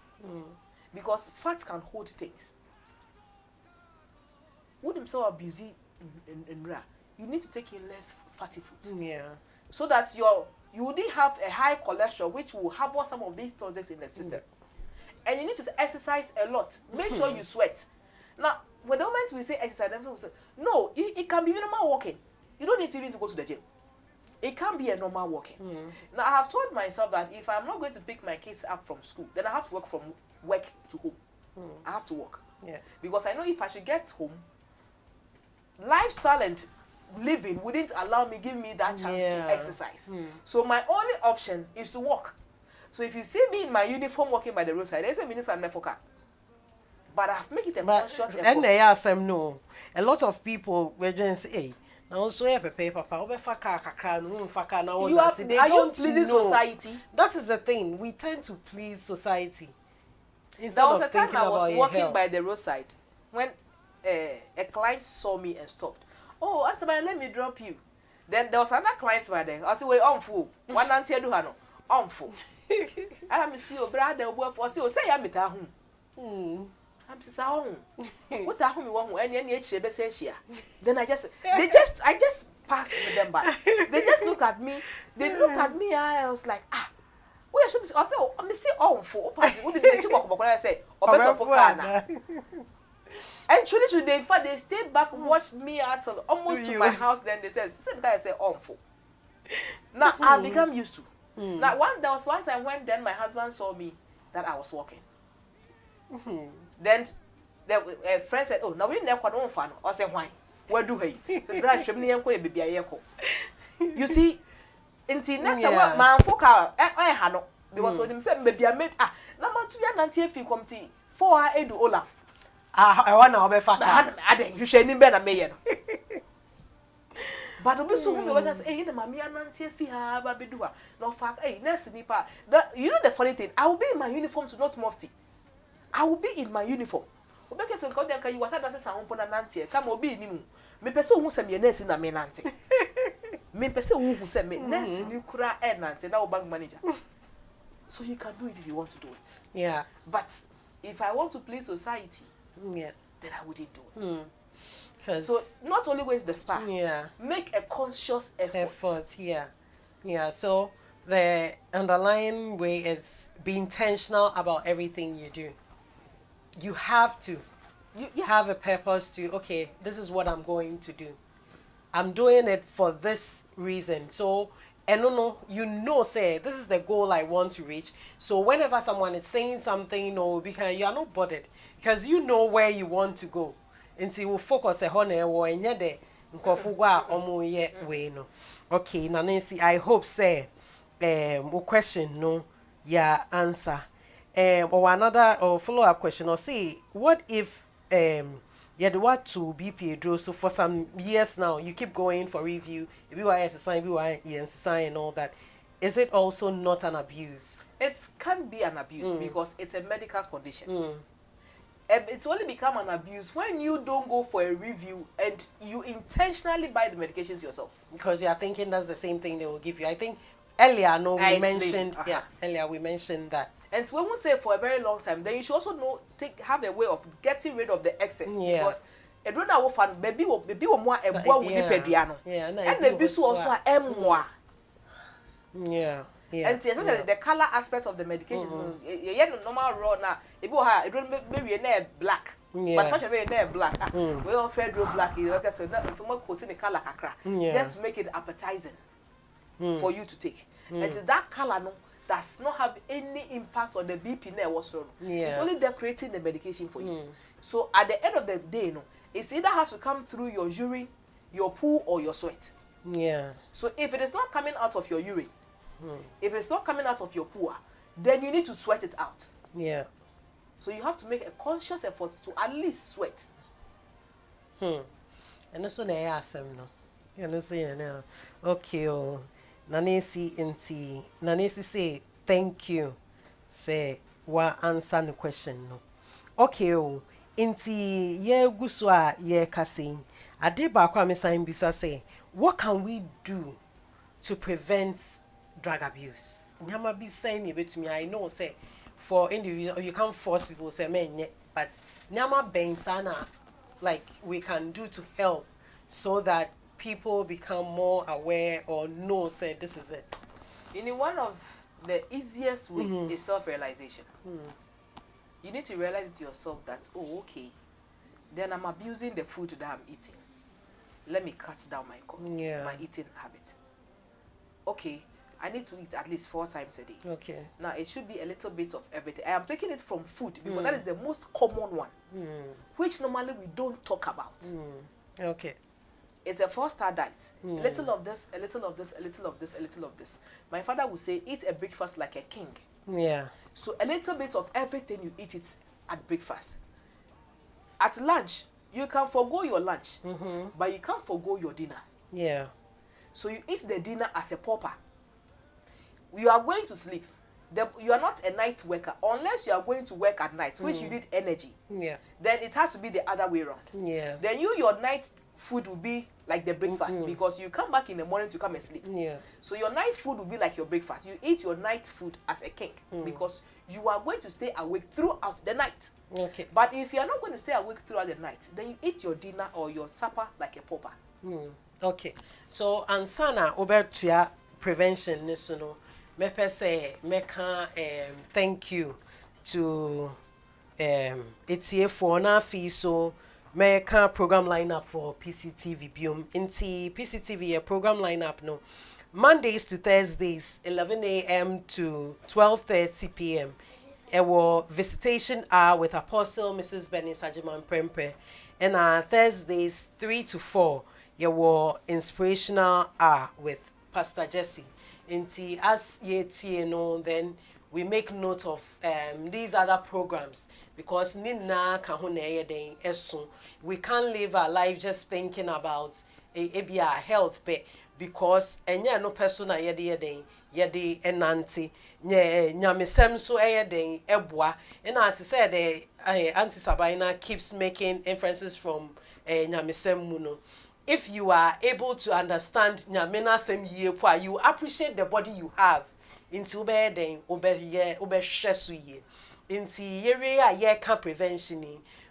Because fat can hold things. Would himself abuse in ra? You need to take in less fatty foods. Yeah. So that you wouldn't have a high cholesterol, which will harbor some of these toxins in the system. And you need to exercise a lot. Make sure you sweat. Now, when the moment we say exercise, everyone will say, no, it can be normal walking. You don't need to even to go to the gym. It can be a normal walking. Now, I have told myself that if I'm not going to pick my kids up from school, then I have to work from work to home. I have to work. Yeah. Because I know if I should get home, lifestyle and living wouldn't give me that chance to exercise. So my only option is to walk. So if you see me in my uniform walking by the roadside, there's a minister and Mefoka. But I've made it a conscious effort. And they ask them no. A lot of people were just say, hey, now so you papa, over faka kakra, no faka now. You are you pleasing society? That is the thing. We tend to please society. There was a time I was walking by the roadside when a client saw me and stopped. Oh, Auntie, let me drop you. Then there was another client by there. I said, wait, on full. One auntie do hano. On full. I am see your brother work for say I'm at home. I'm so home. What the home you want any HBS? Then I just passed them by. They just look at me. They looked at me. I was like, where should I say? I'm see on full. What did they talk about? I say, and truly, in fact, they stayed back, watched me until almost to my house. Then they said, same guy say on full. Now I become used to. Now there was one time when then my husband saw me that I was walking. Then a friend said, "Oh, now we never quite on fan." I said, "Why? Where do he?" So drive shame niyan ko e baby ayeko. You see, until next time, man foka hano because when him say baby I made na man to ya nanti efi committee 4 edu ola. I want to obefaka. I then you share ni be na me no. But obi so who me say, "Eh, na mami ananti efi ha ba bedu ha." No fact, eh, next nipa. You know the funny thing, I will be in my uniform to not mufti. I will be in my uniform. Obeke se ko den kan you wata na se sanwo na nanti e come obi ni mu. Me pese hu se me nurse na me nanti. Me pese hu se me nurse ni kura e nanti na bank manager. So you can do it if you want to do it. Yeah. But if I want to please society, then I wouldn't do it. So not only waste the spa. Yeah. Make a conscious effort. Yeah. So the underlying way is be intentional about everything you do. You have to have a purpose to, okay, this is what I'm going to do. I'm doing it for this reason. So, and say, this is the goal I want to reach. So whenever someone is saying something, because you are not bothered, because you know where you want to go. And so you will focus on it. Okay, Nancy, I hope, say, question, no, yeah, answer. Or another follow-up question, or say, what if yeah, the what to BP draw. So for some years now, you keep going for review. If you are SSI, you are SSI and all that. Is it also not an abuse? It can be an abuse because it's a medical condition. It's only become an abuse when you don't go for a review and you intentionally buy the medications yourself. Because you are thinking that's the same thing they will give you. I think earlier, no, we I mentioned, explained, yeah, earlier we mentioned that. And when we say for a very long time, then you should also know have a way of getting rid of the excess. Yeah. Because a drone will fan baby will more a boy with the pediano. Yeah, and the bisu also a moi. Yeah. Yeah. And especially the color aspect of the medication. Yeah, normal raw now. It will have it don't maybe a black. Yeah. But fashion very black. We all fair draw black. You know, so if you want coating the color kakra, just make it appetizing for you to take. And that color no does not have any impact on the BP now whatsoever. Yeah. It's only decorating the medication for you. So at the end of the day, no, it's either has to come through your urine, your poo, or your sweat. Yeah. So if it is not coming out of your urine, if it's not coming out of your poo, then you need to sweat it out. Yeah. So you have to make a conscious effort to at least sweat. And also they ask them no. You know say no. Okay, oh. Nanesi inti. Nanesi say thank you. Say wa answer the question no. Okay, oh. Inti ye guswa ye kase. Ade ba kwa me sign bisa say what can we do to prevent drug abuse? Nyama be saying a bit to me. I know say for individual you can't force people say men, but nyama bensana like we can do to help so that people become more aware or know say this is it. You know, one of the easiest way is self-realization. You need to realize it yourself that, oh, okay, then I'm abusing the food that I'm eating. Let me cut down my eating habit. Okay, I need to eat at least 4 times a day. Okay. Now, it should be a little bit of everything. I am taking it from food because that is the most common one, which normally we don't talk about. Okay. It's a 4-star diet. A little of this, a little of this, a little of this, a little of this. My father would say, eat a breakfast like a king. Yeah. So a little bit of everything you eat it at breakfast. At lunch, you can forgo your lunch, but you can't forgo your dinner. Yeah. So you eat the dinner as a pauper. You are going to sleep. You are not a night worker unless you are going to work at night, which you need energy. Yeah. Then it has to be the other way around. Yeah. Then your night food will be like the breakfast because you come back in the morning to come and sleep. Yeah. So your night food will be like your breakfast. You eat your night food as a king because you are going to stay awake throughout the night. Okay. But if you are not going to stay awake throughout the night, then you eat your dinner or your supper like a pauper. Okay. So ansana obertua prevention nisono mepe say meka thank you to etie for na fi so meka program lineup for PCTV biom inti PCTV a program lineup no Mondays to Thursdays 11 a.m. to 12:30 p.m. Ewo visitation hour with Apostle Mrs. Benny Sajiman Prempe and Thursdays 3 to 4 your inspirational hour with Pastor Jesse. Inti as ye no, then we make note of these other programs because nina kahune den esun. We can't live our life just thinking about our health because enya no persona yede enanti nyamesem so den eboa and auntie said the Auntie Sabina keeps making inferences from nyamesem muno. If you are able to understand nyamena sem ye kwa, you appreciate the body you have into ube den ube shesu ye inti yere a ye ka prevention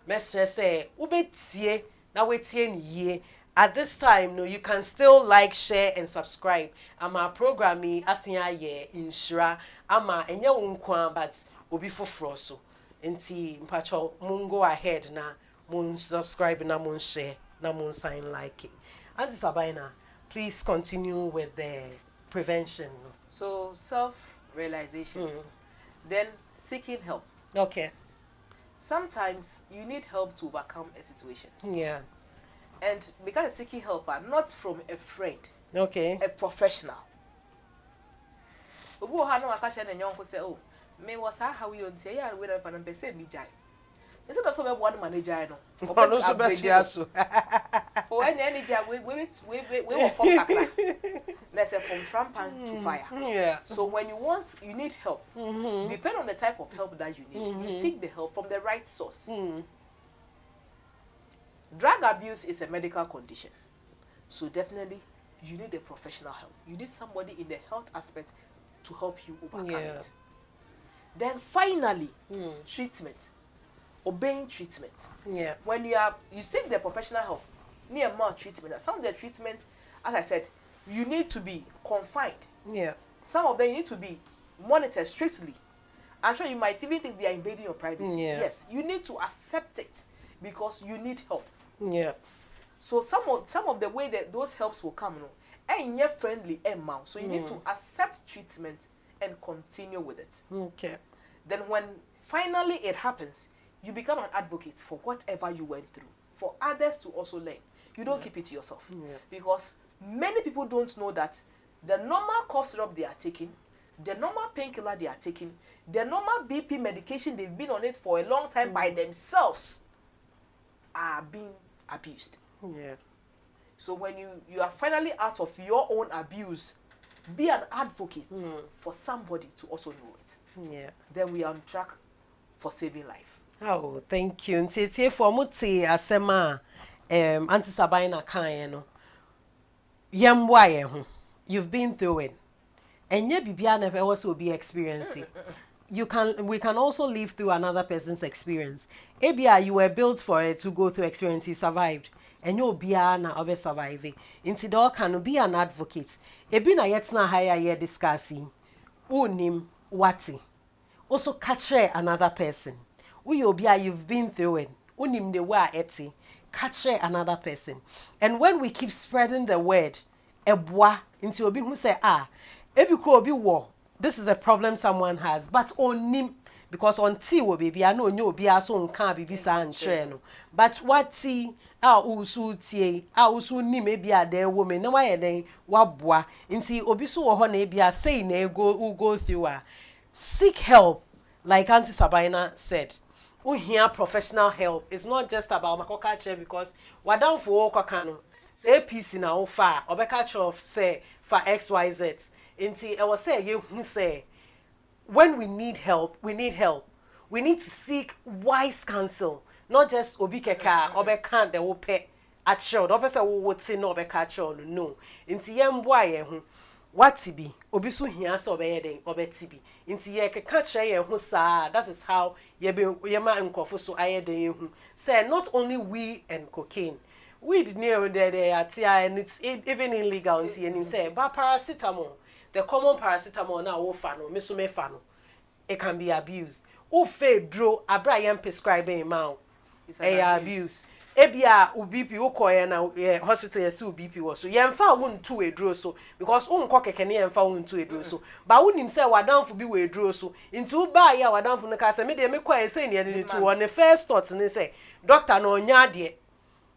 mesre say ube tie na wetie ni ye. At this time, no, you can still like, share, and subscribe. Ama programming asinya ye insura ama enye unkwa but obi for so. Inti mpacho mun go ahead na mun subscribe na mun share na mun sign like it. Auntie Sabina, please continue with the prevention. So self-realization, then seeking help. Okay. Sometimes you need help to overcome a situation. Yeah. And because of seeking help, not from a friend, Okay. a professional. Obu ha no akasha na nyonko say, oh, me was how you on say ya we don't find person be jai. instead of some one manager no no so betia so or any job we were from kakra let's say from frampan to fire. Yeah. So when you need help, depend on the type of help that you need, you seek the help from the right source. Drug abuse is a medical condition, so definitely you need a professional help. You need somebody in the health aspect to help you overcome it. Then finally, treatment, obeying treatment. Yeah. When you seek the professional help, near more treatment. Some of the treatment, as I said, you need to be confined. Yeah. Some of them you need to be monitored strictly. I'm sure you might even think they are invading your privacy. Yeah. Yes, you need to accept it because you need help. Yeah. So some of the way that those helps will come, and you're friendly amount. So you need to accept treatment and continue with it. Okay. Then when finally it happens, you become an advocate for whatever you went through, for others to also learn. You don't keep it to yourself. Because many people don't know that the normal cough syrup they are taking, the normal painkiller they are taking, the normal BP medication they've been on it for a long time by themselves are being abused. Yeah. So when you are finally out of your own abuse, be an advocate for somebody to also know it. Yeah. Then we are on track for saving life. Oh, thank you. Ntie for muti asema Auntie Sabina kan no. Yemwa ye ho. You've been through it. And ye bibia na also be experiencing. We can also live through another person's experience. Ebia you were built for it to go through experience, you survived. And you bia na obe surviving. Inti do can be an advocate. Ebi na yetna higher ye discussing. Unim wati. Also catch another person. Uyobia you've been through it. Unim de wa eti. Catch another person. And when we keep spreading the word, ebwa into obi who say ebi ko obi wo. This is a problem someone has, but onim because on tea wo baby I know nyo obi aso nka bibi sa nche no. But what tea usu tie usu ni maybe a there woman na why den waboa nti obi so wo ho na ebia say na go through seek help like Auntie Sabina said. We hear professional help. It's not just about makoka chair because wadan for okaka no say APC na wo fa obeka of say for XYZ nti I was say you who say when we need help we need to seek wise counsel. Not just obi keka obeka de wo pe a child obesa wo wote no obeka child no nti yemboa ye ho wati bi obi so hia so obeye den obeti bi nti ye keka kire ye ho saa. That is how ye ma nkofo so aye den hu say not only weed and cocaine, weed near there atia and it's even illegal nti enim say ba paracetamol, the common paracetamol na wo fa no me so me fa no, it can be abused. O fe dro abra yam prescribing ma abuse. Ebia ubipi ukoye na hospital yesi ubipi wo so yemfa wontu eduro so because unko keke ne yemfa wontu eduro so ba wonim say wadanfo bi we eduro so nti uba ya wadanfo no ka say me de me kwa ese ne ne to on the first thought ne say doctor no nya de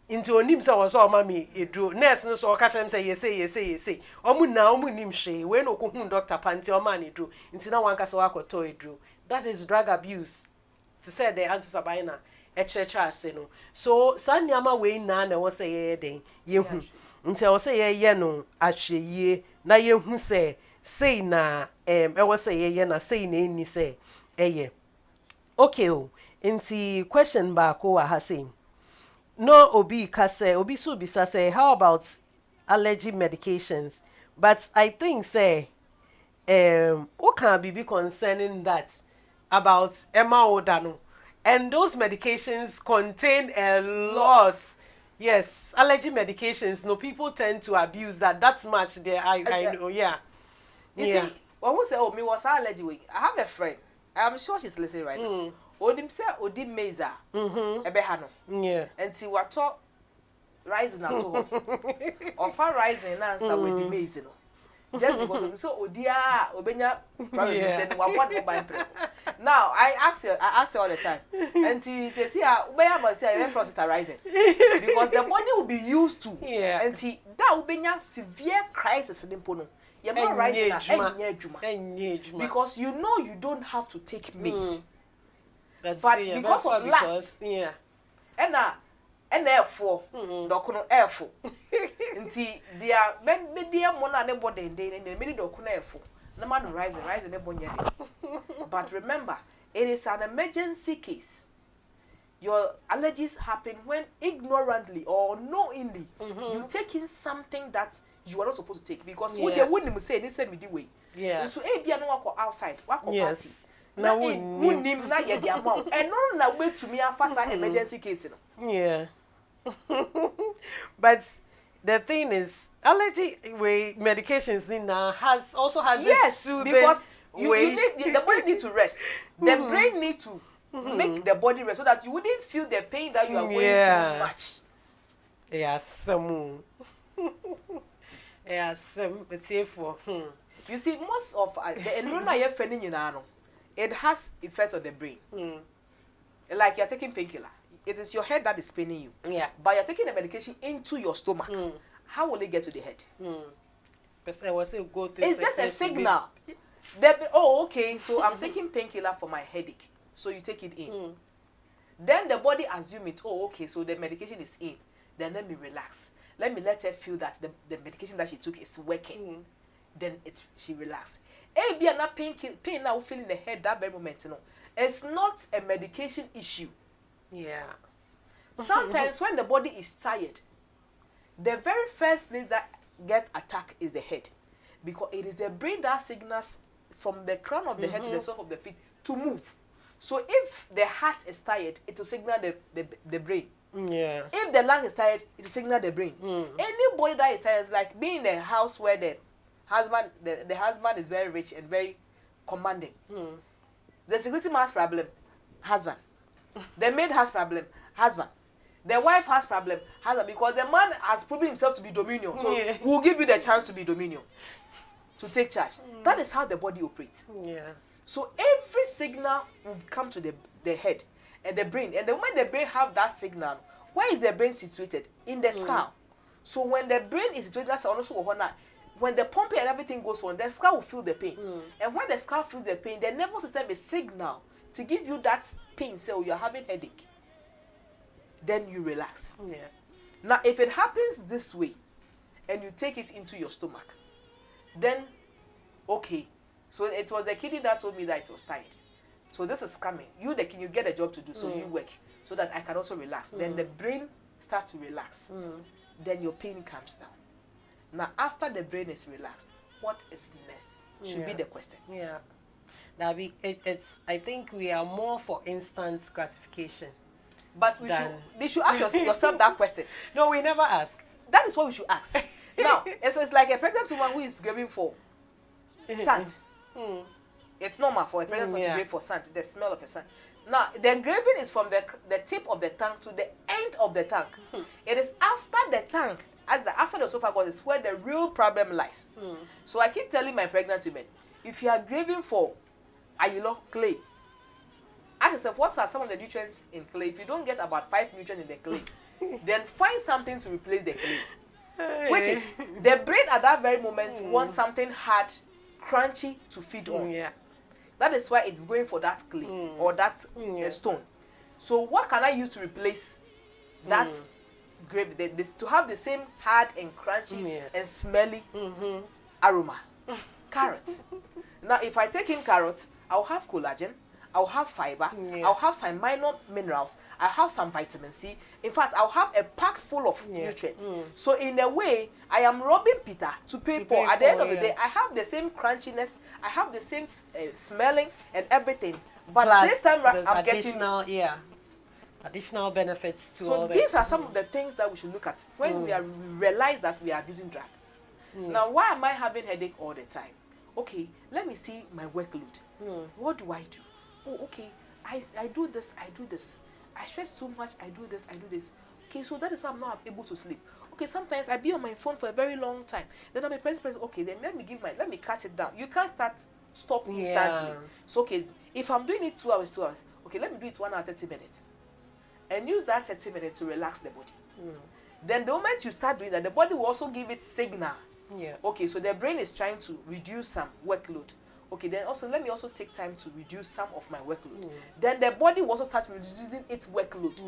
nti onim say wo so mama eduro nurse no so o ka chem say yesi omu nim hwe we no ko hu doctor panti o ma ne eduro nti na wanka say wakoto eduro. That is drug abuse. To say the Auntie Sabina no. So sanyama we na was say den ye hu until say ye no ahwe ye na ye hu say na e was say ye na say na ni say ye okay o nti question back o ha say no obi ka say obi so bi say how about allergy medications, but I think say what can be concerning that about Emma Odano. And those medications contain a lot. Yes, allergy medications. No, people tend to abuse that much. There, I know. Yeah. You see, one will say, "Oh, me was allergy week." I have a friend. I'm sure she's listening right now. Odim say odim meza. Ebehano. Yeah. And see what talk rising now to her. Or far rising answer with the maize, just because of so odia obenya problem said what mobile prayer. Now I ask her all the time, and she says, "Yeah, obenya must say even from sister rising because the body will be used to." Yeah. And she that obenya severe crisis in pono. You're not rising na juma. Because you know you don't have to take maize. but still, because of lust, because, yeah. and therefore, dokono airful. Nti dia media mona ne body and the many dokono airful. No man rise ne bonya. But remember, it is an emergency case. Your allergies happen when ignorantly or knowingly you take in something that you are not supposed to take, because what they wouldn't say they said with the way. Yeah. So be no walk outside, walk Yes. party. Now we na ye the amount. And no na wait to me a fast emergency case. Yeah. But the thing is, allergy way medications now has this soothing because way. you need the body need to rest. The brain need to make the body rest so that you wouldn't feel the pain that you are going through much. Yeah, some. Yeah, some. It's here for. You see, most of the enrona you're feeling in it has effect on the brain. Like you're taking painkiller. It is your head that is paining you. Yeah. But you're taking the medication into your stomach. How will it get to the head? It's just a signal. Oh, okay, so I'm taking painkiller for my headache. So you take it in. Then the body assumes it. Oh, okay, so the medication is in. Then let me relax. Let her feel that the medication that she took is working. Then she relax. Be an pain now feeling the head that very moment. You know, it's not a medication issue. Yeah. Sometimes when the body is tired, the very first place that gets attacked is the head, because it is the brain that signals from the crown of the head to the sole of the feet to move. So if the heart is tired, it will signal the brain. Yeah. If the lung is tired, it will signal the brain. Anybody that is tired is like being in a house where the husband is very rich and very commanding. The security man has problem, husband. The maid has problem, husband. The wife has problem, husband, because the man has proven himself to be dominion. So we'll give you the chance to be dominion, to take charge. That is how the body operates. Yeah. So every signal will come to the head and the brain. And then when the brain have that signal, where is the brain situated? In the skull. So when the brain is situated, that's also when the pumping and everything goes on, the skull will feel the pain. And when the skull feels the pain, the nervous system is signal to give you that pain, so you're having headache. Then you relax. Yeah. Now, if it happens this way, and you take it into your stomach, then, okay. So it was the kidney that told me that it was tired. So this is coming. You get a job to do, so you work, so that I can also relax. Then the brain starts to relax. Then your pain comes down. Now, after the brain is relaxed, what is next? Should be the question. Yeah. I think we are more for instant gratification. But they should ask yourself that question. No, we never ask. That is what we should ask. Now, it's like a pregnant woman who is craving for sand. It's normal for a pregnant woman to crave for sand, the smell of a sand. Now, the craving is from the tip of the tongue to the end of the tongue. It is after the tongue, after the esophagus, is where the real problem lies. So I keep telling my pregnant women, if you are craving for clay, ask yourself, what are some of the nutrients in clay? If you don't get about 5 nutrients in the clay, then find something to replace the clay. Which is, the brain at that very moment wants something hard, crunchy to feed on. Yeah. That is why it's going for that clay or that stone. So what can I use to replace that grape? To have the same hard and crunchy and smelly aroma. Carrot. Now, if I take in carrot, I'll have collagen, I'll have fiber, I'll have some minor minerals, I'll have some vitamin C. In fact, I'll have a pack full of nutrients. So in a way, I am robbing Peter to pay Paul. At the end of the day, I have the same crunchiness, I have the same smelling and everything. But plus, this time I'm getting additional benefits to all so that. These are some of the things that we should look at when we realize that we are abusing drug. Now, why am I having headache all the time? Okay, let me see my workload. What do I do? Oh, okay, I do this, I do this. I stress so much, I do this, I do this. Okay, so that is why I'm not able to sleep. Okay, sometimes I be on my phone for a very long time. Then I'll be pressing. Okay, then let me cut it down. You can't stop instantly. So okay, if I'm doing it 2 hours, okay, let me do it 1 hour 30 minutes. And use that 30 minutes to relax the body. Then the moment you start doing that, the body will also give it signal. Okay, so the brain is trying to reduce some workload. okay, then also let me also take time to reduce some of my workload. Then the body will also start reducing its workload.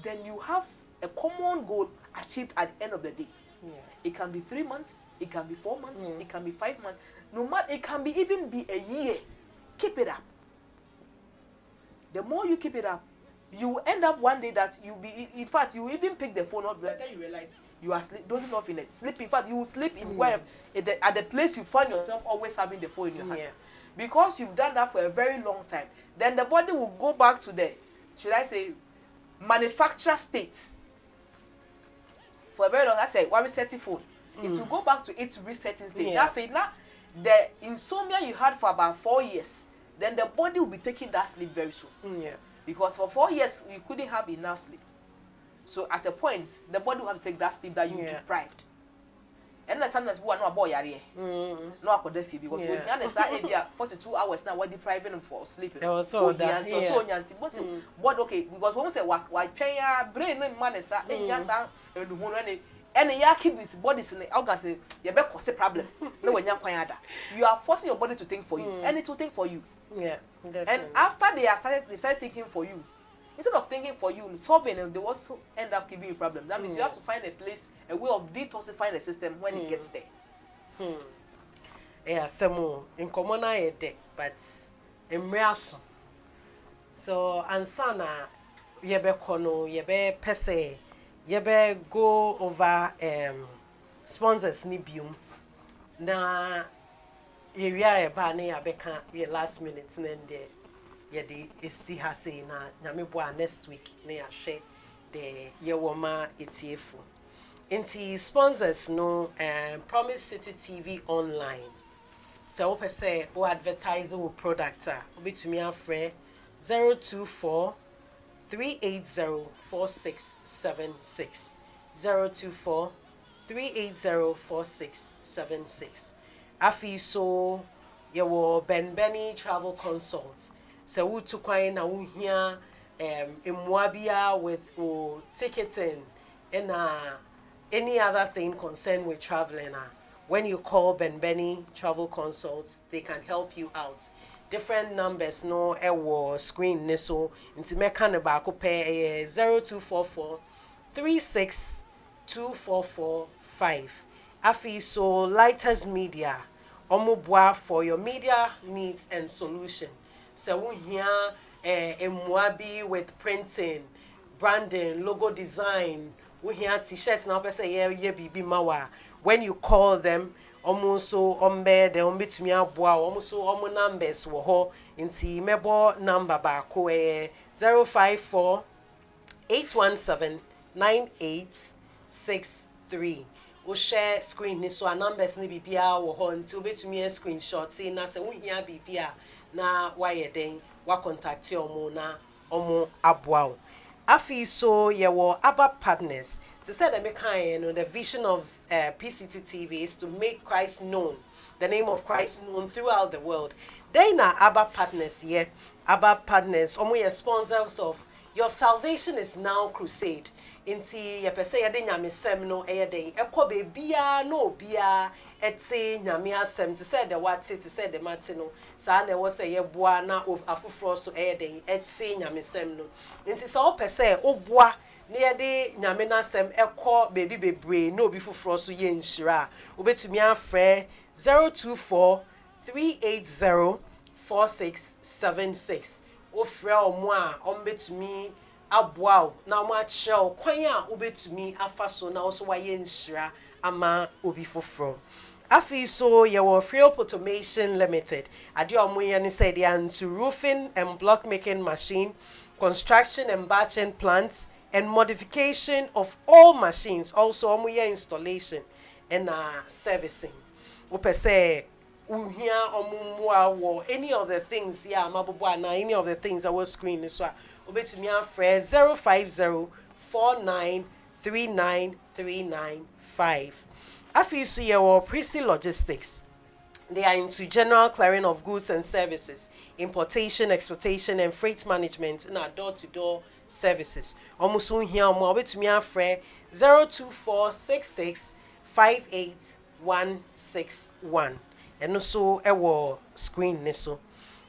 Then you have a common goal achieved at the end of the day. It can be 3 months, it can be 4 months, it can be 5 months. No matter, it can be even be a year. Keep it up. The more you keep it up, you will end up one day that you be, in fact, you even pick the phone up, like then you realize you are dozing off in it. Sleep. In fact, you will sleep in where at the place you find yourself always having the phone in your hand. Because you've done that for a very long time. Then the body will go back to the, should I say, manufacturer state. For a very long, that's a resetting phone. It will go back to its resetting state. Now, the insomnia you had for about 4 years, then the body will be taking that sleep very soon. Because for 4 years, you couldn't have enough sleep. So at a point, the body will have to take that sleep that you deprived. And then sometimes we are not boy no akodafi because we are 42 hours now we're depriving them for sleeping. So that but okay, because when we say why train brain no man is and your kidneys bodies in the organs you be cause problem. No when you are forcing your body to think for you and it will think for you. Definitely. And after they started thinking for you, instead of thinking for you, solving them, they also end up giving you problems. That means you have to find a place, a way of detoxifying the system when it gets there. Yeah, some in common I but in reaction. So ansana yebe kono yebe pese yebe go over sponsors ni bium na area eba na yabeka ye last minute nende yedi esi ha say na nyame boa next week na ya hwe de ye woma etiefu nti sponsors no Promise City TV online so we say o advertise o product obetumi afre 024 380 4676 024 380 4676 afi so yewo Benbeni Travel Consults so we to kwai na wo hia emwabia with ticketing and any other thing concerned with traveling when you call Benbeni Travel Consults they can help you out. Different numbers no ewo screen ne so nti meka ne ba ko pe 0244 36 2445 afi so Lighters Media omubwa for your media needs and solution so we here emwabi with printing, branding, logo design, we here t-shirts now person ye bibi mawa when you call them almost so ombe de ombitumi aboa almost so omo numbers wo ho nti mebo number ba ko 054 817 9863 we share screen ni so numbers ni bibia wo ho nti obetumi screenshot na se wo hia bibia na waye den wa contact omo na omo aboa afi so yewo aba partners to say that the vision of PCT TV is to make Christ known, the name of Christ known throughout the world. They na Abba partners here. Abba partners, we are sponsors of Your Salvation is Now Crusade. Inti ye pese ye de nyame sem no eye den ekọ be bia no bia etse nyame asem te say the what te say the mate no sa na wo say ye boa na afoforo so eye den etse nyame sem no inti sa o pese o boa na ye de nyame na asem ekọ bebi bebre no obi foforo so ye nhira obetumi afre 024 380 4676 ofre omo a ombetumi aboa na mo achel kwan a obetumi afaso na also waye nhira ama obi foforo afi so ye wo Friop Automation Limited ade omo ye ne say they into roofing and block making machine, construction and batching plants and modification of all machines, also omo ye installation and servicing we per se uhia omumwa wo any of the things ya mabobo na any of the things that was screen so obetumi afre 05049393995 afi so ye wo Prissy Logistics. They are into general clearing of goods and services, importation, exportation and freight management in our door-to-door services. Omusu hia omo obetumi afre 024665861 eno so ewo screen ne so.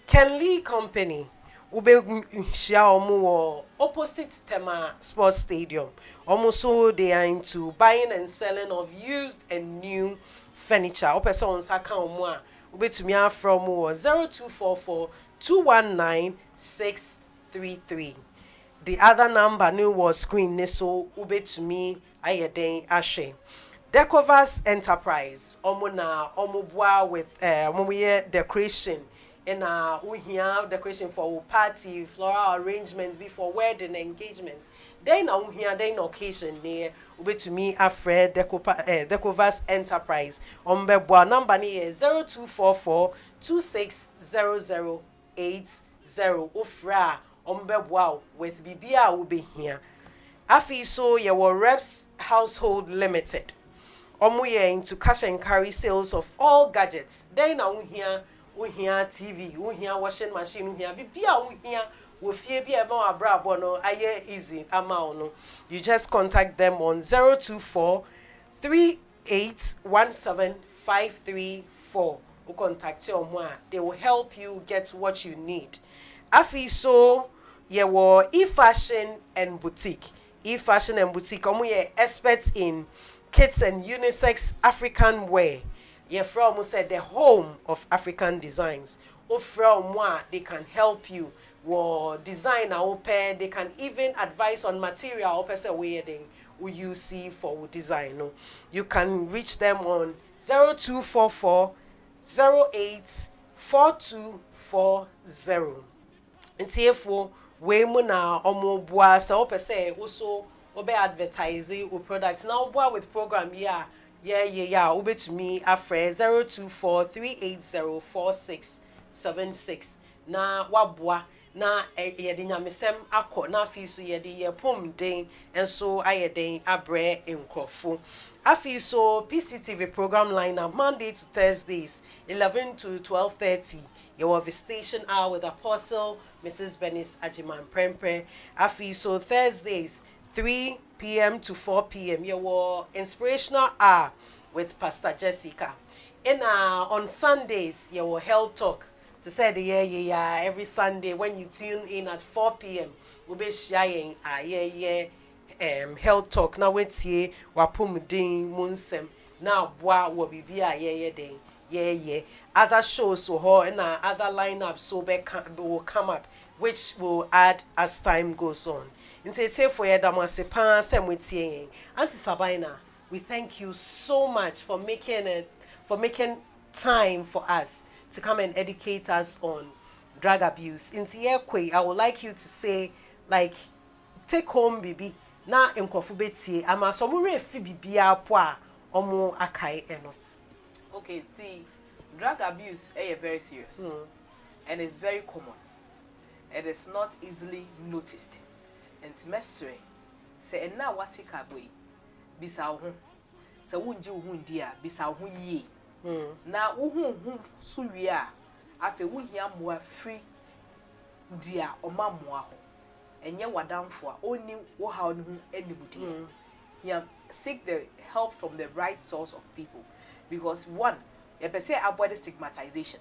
Ken Lee Company ube shia omu wo opposite Tema Sports Stadium. So they are into buying and selling of used and new furniture. Opesa on saka omwa ube to me from 0244 219 633. The other number new was screen neso ube to me ayeden ashe. Decovas Enterprise omuna omubwa with decoration in we here decoration for party, floral arrangements before wedding engagement. Then we here then occasion near ube to me afraid Decovas Enterprise. Ombebwa number near 0244 260080 ufra ombebwa with bibia ube here. Afi so ye were Reps Household Limited. Omuye into cash and carry sales of all gadgets. Then we hear TV, we hear washing machine, we hear bibia, we hear we fear be about brabo no aye easy amount no. You just contact them on 024 3817534. We contact you on they will help you get what you need. Afi so ye were e-fashion and boutique. E-fashion and boutique. Omuye experts in kids and unisex African wear. Ye from said the home of African designs. O from they can help you. Wo design our pair. They can even advise on material or person wedding you see for design. No, you can reach them on 0244 084240. And therefore, we muna omo bua sa o pese also obe advertising o products now bua with program yeah ube to me afre 0243804676 na wabua na yede nyamesem akọ na afi so yede ye pom den enso ayeden abre enkrofo afi so PCTV program lineup Monday to Thursdays 11 to 12:30 your visitation hour with Apostle Mrs. Bernice Ajiman Prempre. Afi so Thursdays 3 p.m. to 4 p.m. your inspirational hour with Pastor Jessica. And on Sundays your health talk. To say the yeah every Sunday when you tune in at 4 p.m. we'll be sharing health talk. Now wait here wapum ding munsem. Now boa will be den. Yeah. Other shows and other lineups so will come up, which will add as time goes on. Into for your damasepan sem with Auntie Sabina, we thank you so much for making time for us to come and educate us on drug abuse. Into I would like you to say, like, take home baby. Na enkofubeti ama so mo refi bibia po a omo akai eno. Okay, see, drug abuse is very serious and it's very common. It is not easily noticed. And mestre say na watika boy bisa ho se wunji hu ndia bisa ho yie na hu suwie a afi wo hia moa free dia omamoa ho enye wadamfo a oni wo ha no hu animudi here seek the help from the right source of people, because one, you per se avoid the stigmatization.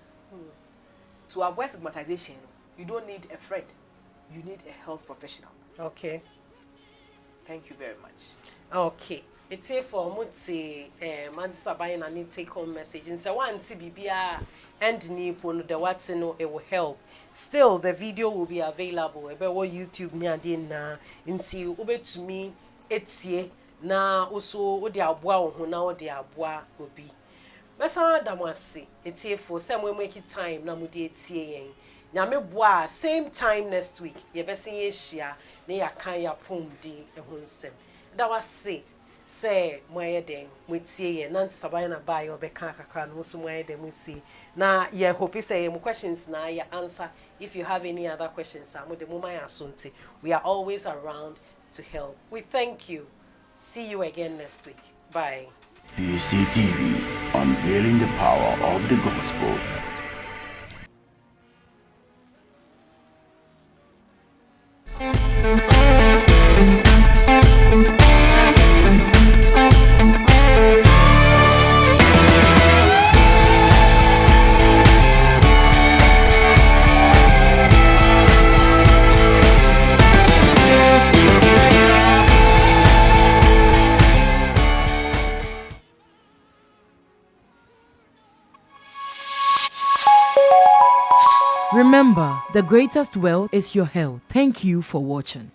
To avoid stigmatization, you don't need a friend, you need a health professional. Okay. Thank you very much. Okay. It's here for Mutsi Auntie Sabina need take home message. And so one TBBA and Nippon the what's no it will help. Still the video will be available about YouTube me and na until ube to me it's here na also odi aboa ho na odi aboa obi. Mesa damasi it's here for some we make it time na mudi etie yen. Nyame boa same time next week. Ye besen ye hia na ya kan ya pom di ehun nsem. Da wase say moye den mutie ye Auntie Sabina ba ye obeka kakra no so moye den mutie na ye hope say mo questions na ya answer. If you have any other questions mo de mo my asonte, we are always around to help. We thank you. See you again next week. Bye. PCTV, unveiling the power of the gospel. Remember, the greatest wealth is your health. Thank you for watching.